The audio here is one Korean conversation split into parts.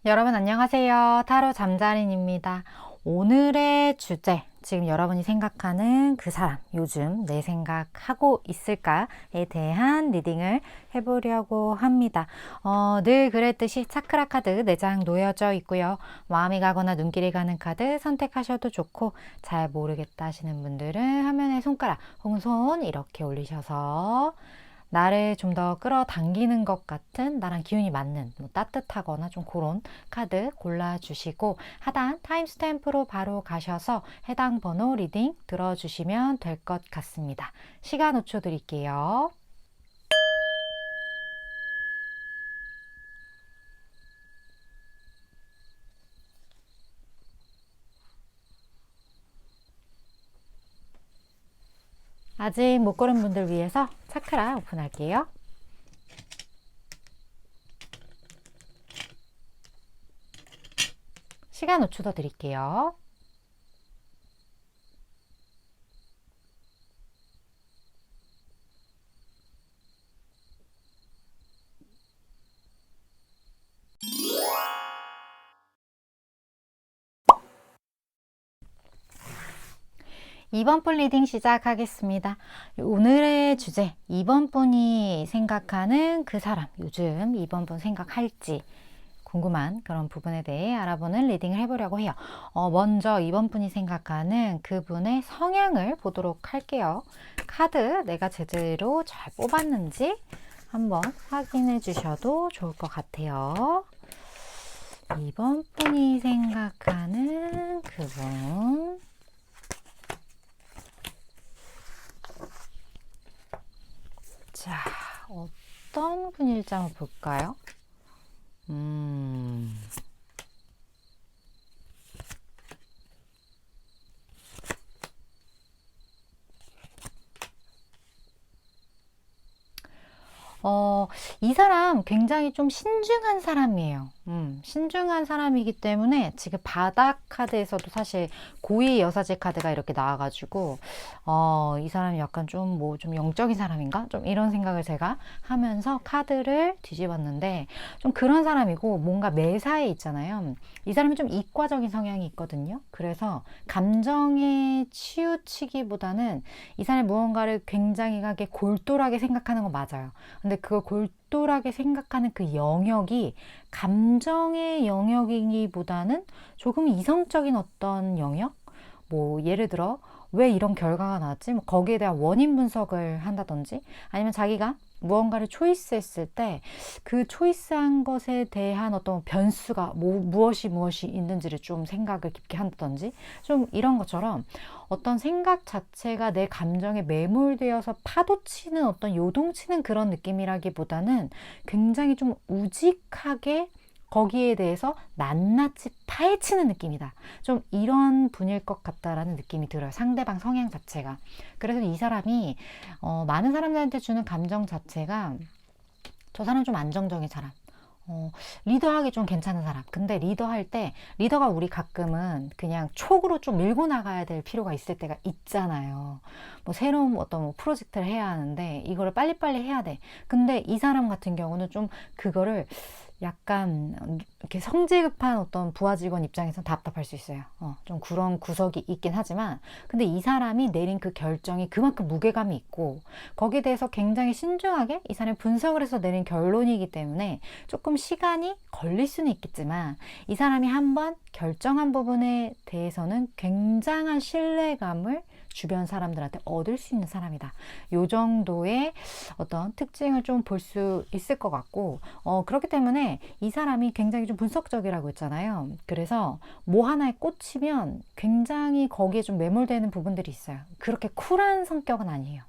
여러분 안녕하세요. 타로 잠자린입니다. 오늘의 주제, 지금 여러분이 생각하는 그 사람, 요즘 내 생각하고 있을까에 대한 리딩을 해보려고 합니다. 늘 그랬듯이 차크라 카드 4장 놓여져 있고요. 마음이 가거나 눈길이 가는 카드 선택하셔도 좋고, 잘 모르겠다 하시는 분들은 화면에 손가락, 홍손 이렇게 올리셔서 나를 좀 더 끌어당기는 것 같은, 나랑 기운이 맞는, 따뜻하거나 좀 그런 카드 골라주시고, 하단 타임스탬프로 바로 가셔서 해당 번호 리딩 들어주시면 될 것 같습니다. 시간 5초 드릴게요. 아직 못 고른 분들 위해서 차크라 오픈할게요. 시간 5초 더 드릴게요. 이번 분 리딩 시작하겠습니다. 오늘의 주제, 이번 분이 생각하는 그 사람, 요즘 이번 분 생각할지 궁금한 그런 부분에 대해 알아보는 리딩을 해보려고 해요. 먼저 이번 분이 생각하는 그분의 성향을 보도록 할게요. 카드 내가 제대로 잘 뽑았는지 한번 확인해 주셔도 좋을 것 같아요. 이번 분이 생각하는 그분, 자, 어떤 분일지 한번 볼까요? 이 사람 굉장히 좀 신중한 사람이에요. 신중한 사람이기 때문에 지금 바닥 카드에서도 사실 고위 여사제 카드가 이렇게 나와가지고, 이 사람이 약간 좀 좀 영적인 사람인가? 좀 이런 생각을 제가 하면서 카드를 뒤집었는데, 좀 그런 사람이고, 뭔가 매사에 있잖아요. 이 사람이 좀 이과적인 성향이 있거든요. 그래서 감정에 치우치기보다는 이 사람이 무언가를 굉장히 골똘하게 생각하는 건 맞아요. 근데 그걸 골똘하게 생각하는 그 영역이 감정의 영역이기보다는 조금 이성적인 어떤 영역? 예를 들어 왜 이런 결과가 나왔지? 거기에 대한 원인 분석을 한다든지, 아니면 자기가 무언가를 초이스했을 때 그 초이스한 것에 대한 어떤 변수가 무엇이 있는지를 좀 생각을 깊게 한다든지, 좀 이런 것처럼 어떤 생각 자체가 내 감정에 매몰되어서 파도치는, 어떤 요동치는 그런 느낌이라기보다는 굉장히 좀 우직하게 거기에 대해서 낱낱이 파헤치는 느낌이다. 좀 이런 분일 것 같다라는 느낌이 들어요. 상대방 성향 자체가. 그래서 이 사람이 많은 사람들한테 주는 감정 자체가, 저 사람 좀 안정적인 사람, 리더하기 좀 괜찮은 사람. 근데 리더할 때, 리더가 우리 가끔은 그냥 촉으로 좀 밀고 나가야 될 필요가 있을 때가 있잖아요. 새로운 어떤 프로젝트를 해야 하는데 이거를 빨리빨리 해야 돼. 근데 이 사람 같은 경우는 좀 그거를 약간 이렇게 성질급한 어떤 부하 직원 입장에서 답답할 수 있어요. 좀 그런 구석이 있긴 하지만, 근데 이 사람이 내린 그 결정이 그만큼 무게감이 있고, 거기에 대해서 굉장히 신중하게 이 사람이 분석을 해서 내린 결론이기 때문에 조금 시간이 걸릴 수는 있겠지만, 이 사람이 한번 결정한 부분에 대해서는 굉장한 신뢰감을 주변 사람들한테 얻을 수 있는 사람이다. 요 정도의 어떤 특징을 좀 볼 수 있을 것 같고, 그렇기 때문에 이 사람이 굉장히 좀 분석적이라고 했잖아요. 그래서 뭐 하나에 꽂히면 굉장히 거기에 좀 매몰되는 부분들이 있어요. 그렇게 쿨한 성격은 아니에요.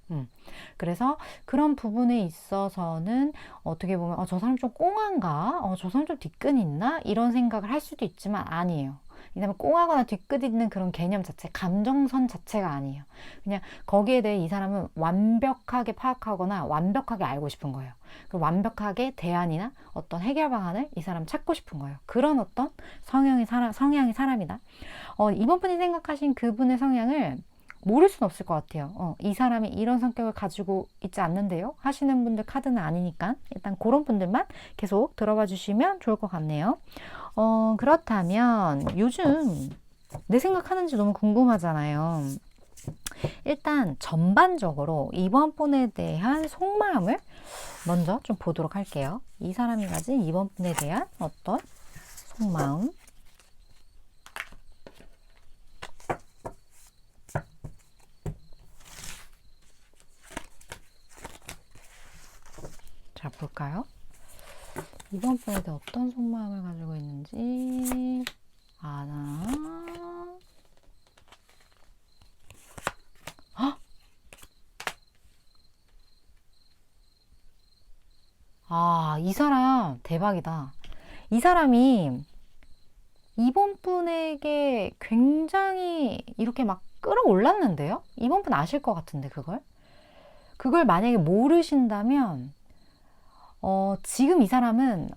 그래서 그런 부분에 있어서는 어떻게 보면 저 사람 좀 꽁한가? 저 사람 좀 뒤끝 있나? 이런 생각을 할 수도 있지만 아니에요. 왜냐면 꽁하거나 뒤끝 있는 그런 개념 자체, 감정선 자체가 아니에요. 그냥 거기에 대해 이 사람은 완벽하게 파악하거나 완벽하게 알고 싶은 거예요. 그 완벽하게 대안이나 어떤 해결 방안을 이 사람 찾고 싶은 거예요. 그런 어떤 성향의 사람이다. 이번 분이 생각하신 그분의 성향을 모를 수는 없을 것 같아요. 이 사람이 이런 성격을 가지고 있지 않는데요 하시는 분들 카드는 아니니까 일단 그런 분들만 계속 들어봐 주시면 좋을 것 같네요. 그렇다면 요즘 내 생각하는지 너무 궁금하잖아요. 일단 전반적으로 이번 분에 대한 속마음을 먼저 좀 보도록 할게요. 이 사람이 가진 이번 분에 대한 어떤 속마음. 자, 볼까요? 이번 분에 대해 어떤 속마음을 가지고 있는지. 이 사람 대박이다. 이 사람이 이번 분에게 굉장히 이렇게 막 끌어올랐는데요? 이번 분 아실 것 같은데, 그걸 만약에 모르신다면, 지금 이 사람은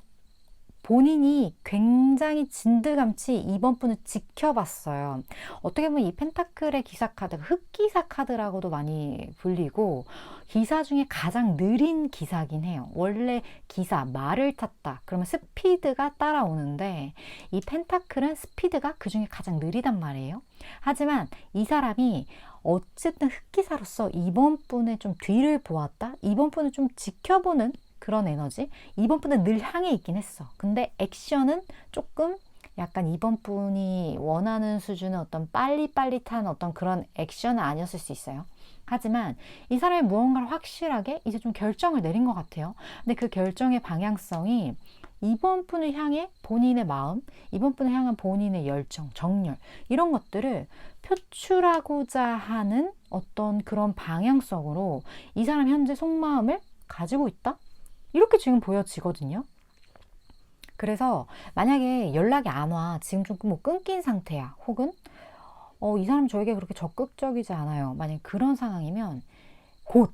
본인이 굉장히 진드감치 이번 분을 지켜봤어요. 어떻게 보면 이 펜타클의 기사 카드가 흑기사 카드라고도 많이 불리고 기사 중에 가장 느린 기사긴 해요. 원래 기사, 말을 탔다 그러면 스피드가 따라오는데 이 펜타클은 스피드가 그 중에 가장 느리단 말이에요. 하지만 이 사람이 어쨌든 흑기사로서 이번 분의 좀 뒤를 보았다, 이번 분을 좀 지켜보는 그런 에너지. 이번 분은 늘 향해 있긴 했어. 근데 액션은 조금 약간 이번 분이 원하는 수준의 어떤 빨리빨리한 어떤 그런 액션은 아니었을 수 있어요. 하지만 이 사람이 무언가를 확실하게 이제 좀 결정을 내린 것 같아요. 근데 그 결정의 방향성이 이번 분을 향해 본인의 마음, 이번 분을 향한 본인의 열정, 정열, 이런 것들을 표출하고자 하는 어떤 그런 방향성으로 이 사람 현재 속마음을 가지고 있다? 이렇게 지금 보여지거든요. 그래서 만약에 연락이 안 와, 지금 좀 뭐 끊긴 상태야, 혹은 이 사람 저에게 그렇게 적극적이지 않아요, 만약 그런 상황이면 곧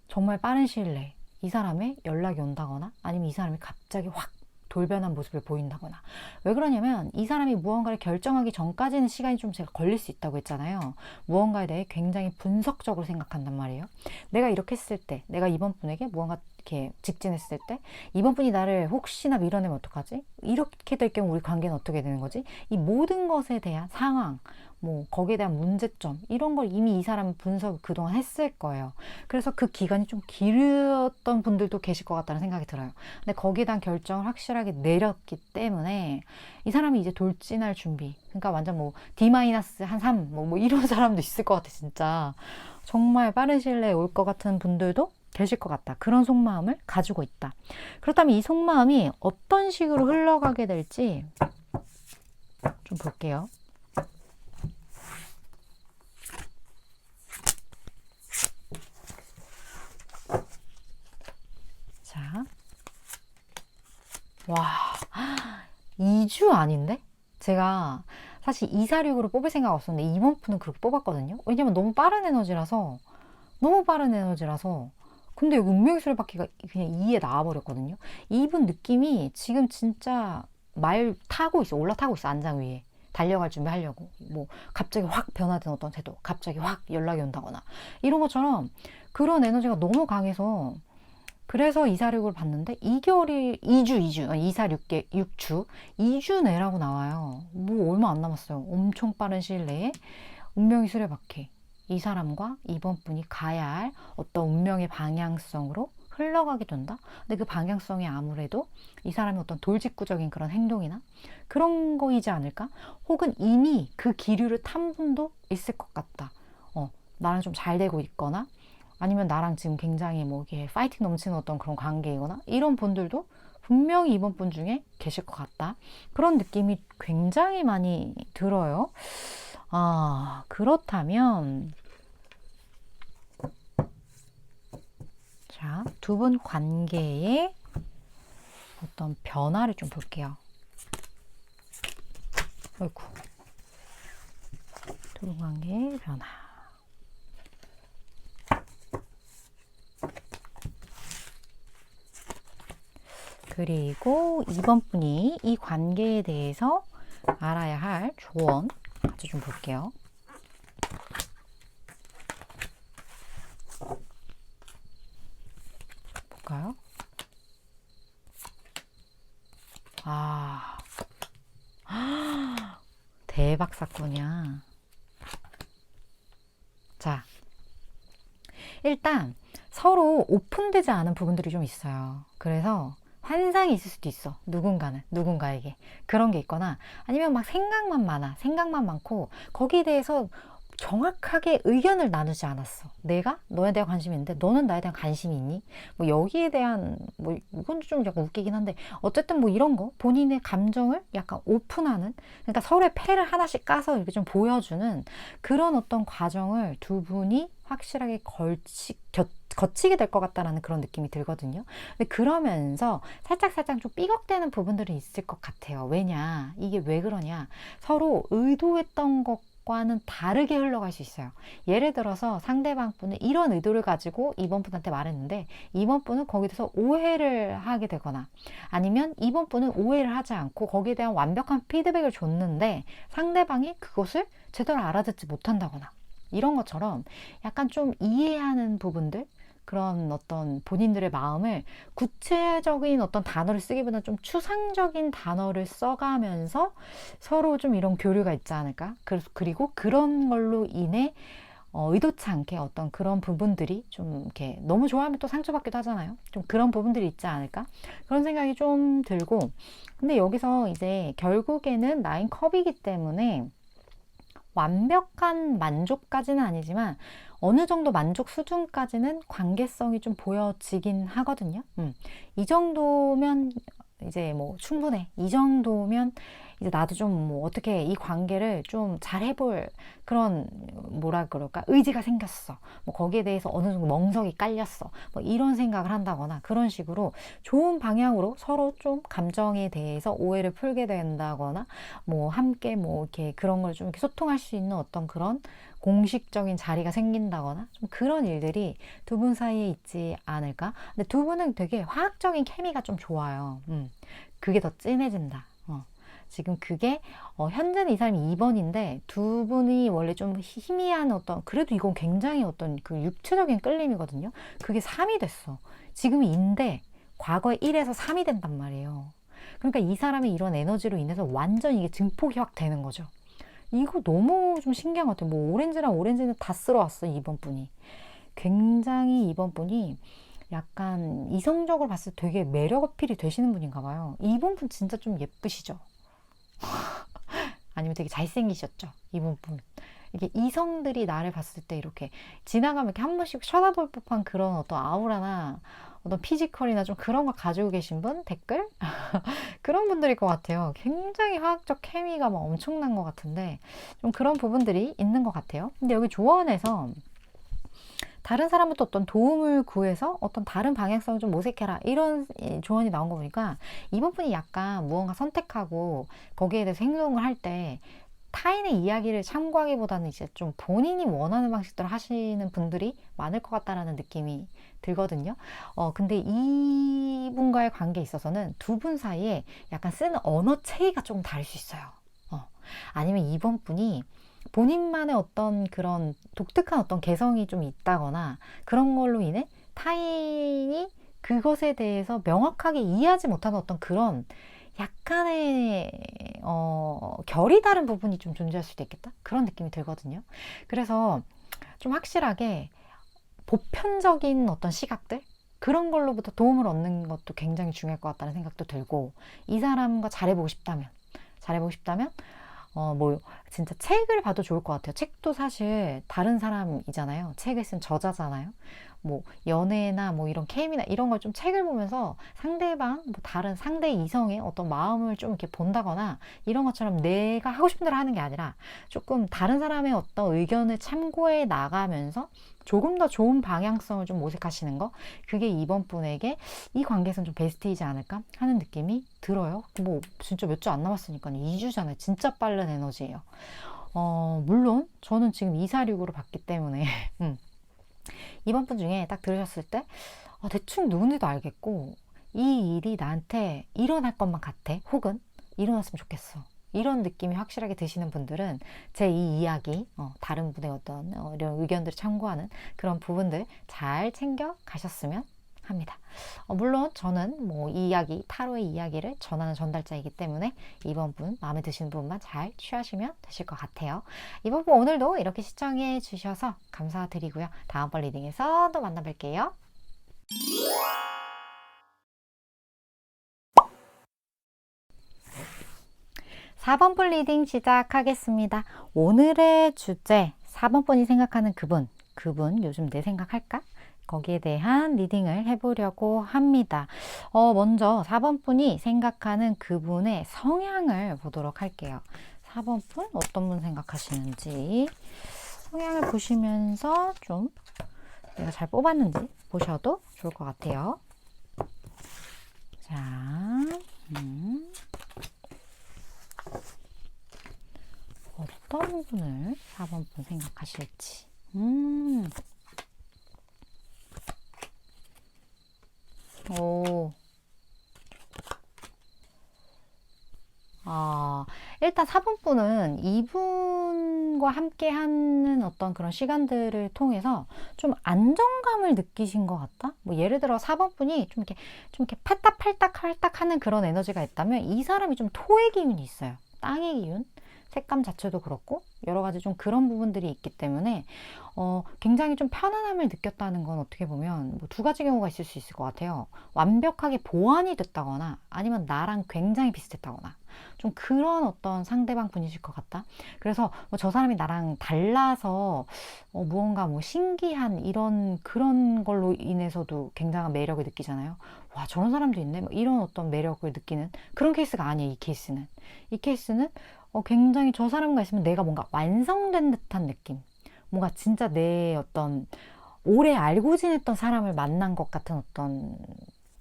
정말 빠른 시일 내에 이 사람의 연락이 온다거나 아니면 이 사람이 갑자기 확 돌변한 모습을 보인다거나. 왜 그러냐면 이 사람이 무언가를 결정하기 전까지는 시간이 좀 제가 걸릴 수 있다고 했잖아요. 무언가에 대해 굉장히 분석적으로 생각한단 말이에요. 내가 이렇게 했을 때, 내가 이번 분에게 무언가 이렇게 직진했을 때 이번 분이 나를 혹시나 밀어내면 어떡하지? 이렇게 될 경우 우리 관계는 어떻게 되는 거지? 이 모든 것에 대한 상황, 뭐 거기에 대한 문제점, 이런 걸 이미 이 사람은 분석을 그동안 했을 거예요. 그래서 그 기간이 좀 길었던 분들도 계실 것 같다는 생각이 들어요. 근데 거기에 대한 결정을 확실하게 내렸기 때문에 이 사람이 이제 돌진할 준비, 그러니까 완전 뭐 D-한 3, 뭐 이런 사람도 있을 것 같아. 진짜 정말 빠른 시일 내에 올 것 같은 분들도 계실 것 같다. 그런 속마음을 가지고 있다. 그렇다면 이 속마음이 어떤 식으로 흘러가게 될지 좀 볼게요. 자, 와, 2주 아닌데? 제가 사실 246으로 뽑을 생각 없었는데 이번 푼은 그렇게 뽑았거든요. 왜냐면 너무 빠른 에너지라서. 근데 여기 운명의 바퀴가 그냥 2에 나와버렸거든요. 이분 느낌이 지금 진짜 말 타고 있어. 올라타고 있어. 안장 위에. 달려갈 준비하려고. 뭐 갑자기 확 변화된 어떤 태도, 갑자기 확 연락이 온다거나 이런 것처럼 그런 에너지가 너무 강해서, 그래서 246을 봤는데 2개월이 6주 2주 내라고 나와요. 뭐 얼마 안 남았어요. 엄청 빠른 시일 내에 운명의 수레바퀴, 이 사람과 이번 분이 가야 할 어떤 운명의 방향성으로 흘러가게 된다. 근데 그 방향성이 아무래도 이 사람의 어떤 돌직구적인 그런 행동이나 그런 거이지 않을까? 혹은 이미 그 기류를 탄 분도 있을 것 같다. 나랑 좀 잘 되고 있거나 아니면 나랑 지금 굉장히 뭐 이게 파이팅 넘치는 어떤 그런 관계이거나 이런 분들도 분명히 이번 분 중에 계실 것 같다. 그런 느낌이 굉장히 많이 들어요. 그렇다면 자, 두 분 관계의 어떤 변화를 좀 볼게요. 어이구. 두 분 관계의 변화. 그리고 이번 분이 이 관계에 대해서 알아야 할 조언 같이 좀 볼게요. 볼까요? 대박 사건이야. 자, 일단 서로 오픈되지 않은 부분들이 좀 있어요. 그래서 환상이 있을 수도 있어. 누군가에게. 그런 게 있거나 아니면 막 생각만 많고 거기에 대해서 정확하게 의견을 나누지 않았어. 내가 너에 대한 관심이 있는데 너는 나에 대한 관심이 있니? 뭐 여기에 대한 뭐 이건 좀 약간 웃기긴 한데 어쨌든 뭐 이런 거 본인의 감정을 약간 오픈하는 그러니까 서로의 패를 하나씩 까서 이렇게 좀 보여주는 그런 어떤 과정을 두 분이 확실하게 거치게 될 것 같다라는 그런 느낌이 들거든요. 근데 그러면서 살짝 좀 삐걱대는 부분들이 있을 것 같아요. 왜냐? 이게 왜 그러냐? 서로 의도했던 것과는 다르게 흘러갈 수 있어요. 예를 들어서 상대방 분은 이런 의도를 가지고 이번 분한테 말했는데 이번 분은 거기에 대해서 오해를 하게 되거나 아니면 이번 분은 오해를 하지 않고 거기에 대한 완벽한 피드백을 줬는데 상대방이 그것을 제대로 알아듣지 못한다거나 이런 것처럼 약간 좀 이해하는 부분들 그런 어떤 본인들의 마음을 구체적인 어떤 단어를 쓰기보다 좀 추상적인 단어를 써가면서 서로 좀 이런 교류가 있지 않을까? 그리고 그런 걸로 인해 의도치 않게 어떤 그런 부분들이 좀 이렇게 너무 좋아하면 또 상처받기도 하잖아요. 좀 그런 부분들이 있지 않을까? 그런 생각이 좀 들고 근데 여기서 이제 결국에는 나인 컵이기 때문에 완벽한 만족까지는 아니지만 어느 정도 만족 수준까지는 관계성이 좀 보여지긴 하거든요. 이 정도면 이제 뭐 충분해. 이 정도면 이제 나도 좀 뭐 어떻게 이 관계를 좀 잘 해볼 그런 뭐라 그럴까 의지가 생겼어. 뭐 거기에 대해서 어느 정도 멍석이 깔렸어. 뭐 이런 생각을 한다거나 그런 식으로 좋은 방향으로 서로 좀 감정에 대해서 오해를 풀게 된다거나 뭐 함께 뭐 이렇게 그런 걸 좀 이렇게 소통할 수 있는 어떤 그런 공식적인 자리가 생긴다거나 좀 그런 일들이 두 분 사이에 있지 않을까? 근데 두 분은 되게 화학적인 케미가 좀 좋아요. 그게 더 진해진다. 지금 그게 현재는 이 사람이 2번인데 두 분이 원래 좀 희미한 어떤 그래도 이건 굉장히 어떤 그 육체적인 끌림이거든요. 그게 3이 됐어. 지금 2인데 과거에 1에서 3이 된단 말이에요. 그러니까 이 사람의 이런 에너지로 인해서 완전 이게 증폭이 확 되는 거죠. 이거 너무 좀 신기한 것 같아요. 뭐 오렌지랑 오렌지는 다 쓸어왔어, 이번 분이. 굉장히 이번 분이 약간 이성적으로 봤을 때 되게 매력 어필이 되시는 분인가 봐요. 이번 분 진짜 좀 예쁘시죠? 아니면 되게 잘생기셨죠? 이번 분. 이게 이성들이 나를 봤을 때 이렇게 지나가면 이렇게 한 번씩 쳐다볼 법한 그런 어떤 아우라나 어떤 피지컬이나 좀 그런 거 가지고 계신 분? 댓글? 그런 분들일 것 같아요. 굉장히 화학적 케미가 막 엄청난 것 같은데 좀 그런 부분들이 있는 것 같아요. 근데 여기 조언에서 다른 사람부터 어떤 도움을 구해서 어떤 다른 방향성을 좀 모색해라 이런 조언이 나온 거 보니까 이번 분이 약간 무언가 선택하고 거기에 대해서 행동을 할 때 타인의 이야기를 참고하기보다는 이제 좀 본인이 원하는 방식대로 하시는 분들이 많을 것 같다라는 느낌이 들거든요. 근데 이분과의 관계에 있어서는 두 분 사이에 약간 쓰는 언어 체계가 조금 다를 수 있어요. 아니면 이번 분이 본인만의 어떤 그런 독특한 어떤 개성이 좀 있다거나 그런 걸로 인해 타인이 그것에 대해서 명확하게 이해하지 못하는 어떤 그런 약간의 결이 다른 부분이 좀 존재할 수도 있겠다 그런 느낌이 들거든요. 그래서 좀 확실하게 보편적인 어떤 시각들 그런 걸로부터 도움을 얻는 것도 굉장히 중요할 것 같다는 생각도 들고 이 사람과 잘해보고 싶다면 뭐 진짜 책을 봐도 좋을 것 같아요. 책도 사실 다른 사람이잖아요. 책을 쓴 저자잖아요. 뭐 연애나 뭐 이런 케미나 이런 걸 좀 책을 보면서 상대방 뭐 다른 상대 이성의 어떤 마음을 좀 이렇게 본다거나 이런 것처럼 내가 하고 싶은 대로 하는 게 아니라 조금 다른 사람의 어떤 의견을 참고해 나가면서 조금 더 좋은 방향성을 좀 모색하시는 거 그게 이번 분에게 이 관계에서는 좀 베스트이지 않을까 하는 느낌이 들어요. 뭐 진짜 몇 주 안 남았으니까 2주잖아요. 진짜 빠른 에너지예요. 물론 저는 지금 246으로 봤기 때문에 이번 분 중에 딱 들으셨을 때 대충 누군지도 알겠고 이 일이 나한테 일어날 것만 같아 혹은 일어났으면 좋겠어 이런 느낌이 확실하게 드시는 분들은 제 이 이야기 다른 분의 어떤 이런 의견들을 참고하는 그런 부분들 잘 챙겨 가셨으면 합니다. 물론 저는 뭐 이 이야기, 타로의 이야기를 전하는 전달자이기 때문에 이번 분, 마음에 드시는 분만 잘 취하시면 되실 것 같아요. 이번 분 오늘도 이렇게 시청해 주셔서 감사드리고요. 다음번 리딩에서 또 만나뵐게요. 4번 분 리딩 시작하겠습니다. 오늘의 주제, 4번 분이 생각하는 그분 요즘 내 생각할까? 거기에 대한 리딩을 해보려고 합니다. 먼저 4번 분이 생각하는 그분의 성향을 보도록 할게요. 4번 분 어떤 분 생각하시는지 성향을 보시면서 좀 내가 잘 뽑았는지 보셔도 좋을 것 같아요. 자, 어떤 부분을 4번 분 생각하실지. 일단 4번 분은 이분과 함께 하는 어떤 그런 시간들을 통해서 좀 안정감을 느끼신 것 같다? 뭐 예를 들어 4번 분이 좀 이렇게 팔딱팔딱 하는 그런 에너지가 있다면 이 사람이 좀 토의 기운이 있어요. 땅의 기운. 색감 자체도 그렇고 여러 가지 좀 그런 부분들이 있기 때문에 굉장히 좀 편안함을 느꼈다는 건 어떻게 보면 뭐 두 가지 경우가 있을 수 있을 것 같아요. 완벽하게 보완이 됐다거나 아니면 나랑 굉장히 비슷했다거나 좀 그런 어떤 상대방 분이실 것 같다. 그래서 뭐 저 사람이 나랑 달라서 무언가 뭐 신기한 이런 그런 걸로 인해서도 굉장한 매력을 느끼잖아요. 와, 저런 사람도 있네. 뭐 이런 어떤 매력을 느끼는 그런 케이스가 아니에요. 이 케이스는 굉장히 저 사람과 있으면 내가 뭔가 완성된 듯한 느낌. 뭔가 진짜 내 어떤 오래 알고 지냈던 사람을 만난 것 같은 어떤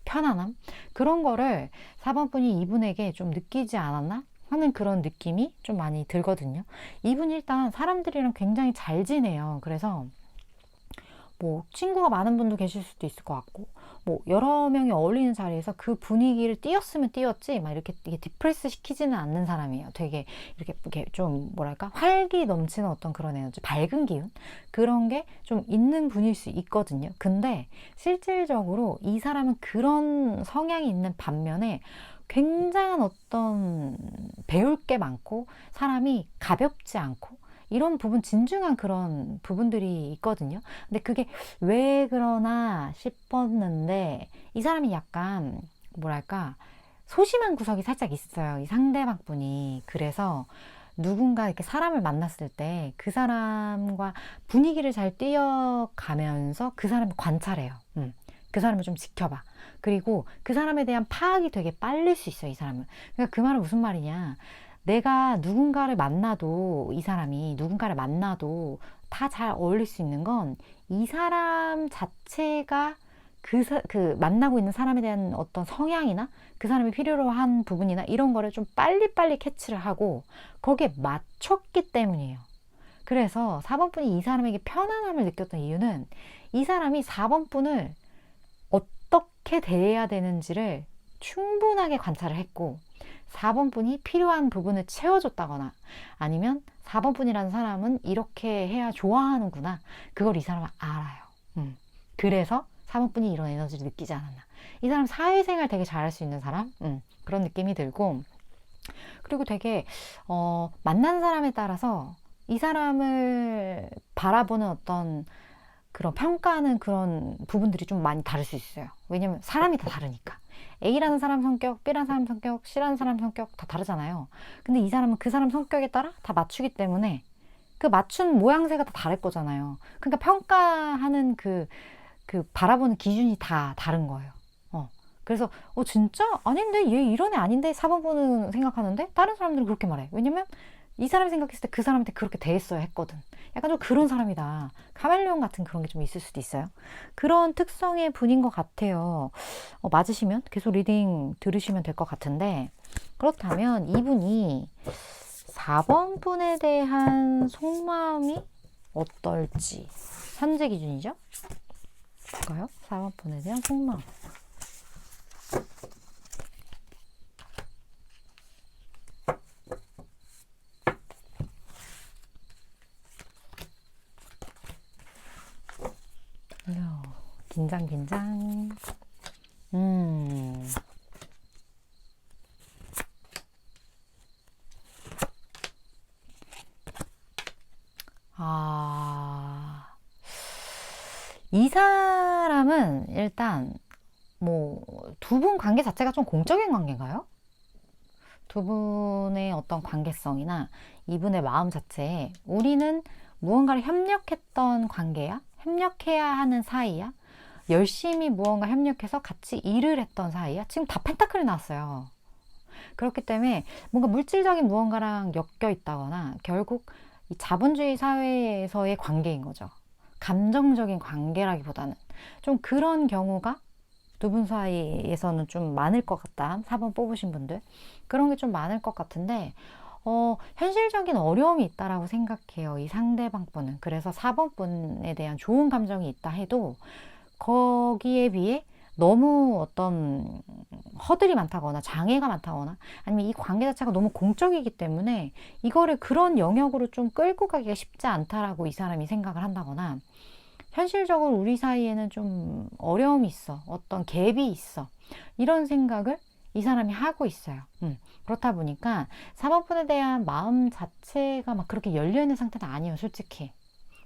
편안함? 그런 거를 4번 분이 이분에게 좀 느끼지 않았나? 하는 그런 느낌이 좀 많이 들거든요. 이분이 일단 사람들이랑 굉장히 잘 지내요. 그래서 뭐 친구가 많은 분도 계실 수도 있을 것 같고 뭐 여러 명이 어울리는 자리에서 그 분위기를 띄었으면 띄었지 막 이렇게 디프레스 시키지는 않는 사람이에요. 되게 이렇게 좀 뭐랄까 활기 넘치는 어떤 그런 에너지, 밝은 기운 그런 게 좀 있는 분일 수 있거든요. 근데 실질적으로 이 사람은 그런 성향이 있는 반면에 굉장한 어떤 배울 게 많고 사람이 가볍지 않고 이런 부분 진중한 그런 부분들이 있거든요. 근데 그게 왜 그러나 싶었는데 이 사람이 약간 뭐랄까 소심한 구석이 살짝 있어요. 이 상대방 분이. 그래서 누군가 이렇게 사람을 만났을 때 그 사람과 분위기를 잘 띄어가면서 그 사람을 관찰해요. 그 사람을 좀 지켜봐. 그리고 그 사람에 대한 파악이 되게 빨릴 수 있어요, 이 사람은. 그러니까 그 말은 무슨 말이냐. 내가 누군가를 만나도 이 사람이 누군가를 만나도 다 잘 어울릴 수 있는 건 이 사람 자체가 그 만나고 있는 사람에 대한 어떤 성향이나 그 사람이 필요로 한 부분이나 이런 거를 좀 빨리빨리 캐치를 하고 거기에 맞췄기 때문이에요. 그래서 4번 분이 이 사람에게 편안함을 느꼈던 이유는 이 사람이 4번 분을 어떻게 대해야 되는지를 충분하게 관찰을 했고 4번 분이 필요한 부분을 채워줬다거나 아니면 4번 분이라는 사람은 이렇게 해야 좋아하는구나. 그걸 이 사람은 알아요. 그래서 4번 분이 이런 에너지를 느끼지 않았나. 이 사람 사회생활 되게 잘할 수 있는 사람? 그런 느낌이 들고 그리고 되게 만난 사람에 따라서 이 사람을 바라보는 어떤 그런 평가하는 그런 부분들이 좀 많이 다를 수 있어요. 왜냐면 사람이 다 다르니까. A라는 사람 성격, B라는 사람 성격, C라는 사람 성격 다 다르잖아요. 근데 이 사람은 그 사람 성격에 따라 다 맞추기 때문에 그 맞춘 모양새가 다 다를 거잖아요. 그러니까 평가하는 그 바라보는 기준이 다 다른 거예요. 그래서 진짜? 아닌데? 얘 이런 애 아닌데? 4번 보는 생각하는데? 다른 사람들은 그렇게 말해. 왜냐면 이 사람이 생각했을 때 그 사람한테 그렇게 대했어야 했거든. 약간 좀 그런 사람이다. 카멜레온 같은 그런 게 좀 있을 수도 있어요. 그런 특성의 분인 것 같아요. 맞으시면 계속 리딩 들으시면 될 것 같은데 그렇다면 이분이 4번 분에 대한 속마음이 어떨지 현재 기준이죠? 볼까요? 4번 분에 대한 속마음. 긴장, 긴장. 이 사람은 일단 뭐 두 분 관계 자체가 좀 공적인 관계인가요? 두 분의 어떤 관계성이나 이분의 마음 자체에 우리는 무언가를 협력했던 관계야? 협력해야 하는 사이야? 열심히 무언가 협력해서 같이 일을 했던 사이야? 지금 다 펜타클이 나왔어요. 그렇기 때문에 뭔가 물질적인 무언가랑 엮여 있다거나 결국 이 자본주의 사회에서의 관계인 거죠. 감정적인 관계라기보다는 좀 그런 경우가 두 분 사이에서는 좀 많을 것 같다. 4번 뽑으신 분들. 그런 게 좀 많을 것 같은데, 현실적인 어려움이 있다라고 생각해요. 이 상대방 분은. 그래서 4번 분에 대한 좋은 감정이 있다 해도, 거기에 비해 너무 어떤 허들이 많다거나 장애가 많다거나 아니면 이 관계 자체가 너무 공적이기 때문에 이거를 그런 영역으로 좀 끌고 가기가 쉽지 않다라고 이 사람이 생각을 한다거나 현실적으로 우리 사이에는 좀 어려움이 있어. 어떤 갭이 있어. 이런 생각을 이 사람이 하고 있어요. 그렇다 보니까 4번분에 대한 마음 자체가 막 그렇게 열려있는 상태는 아니에요. 솔직히.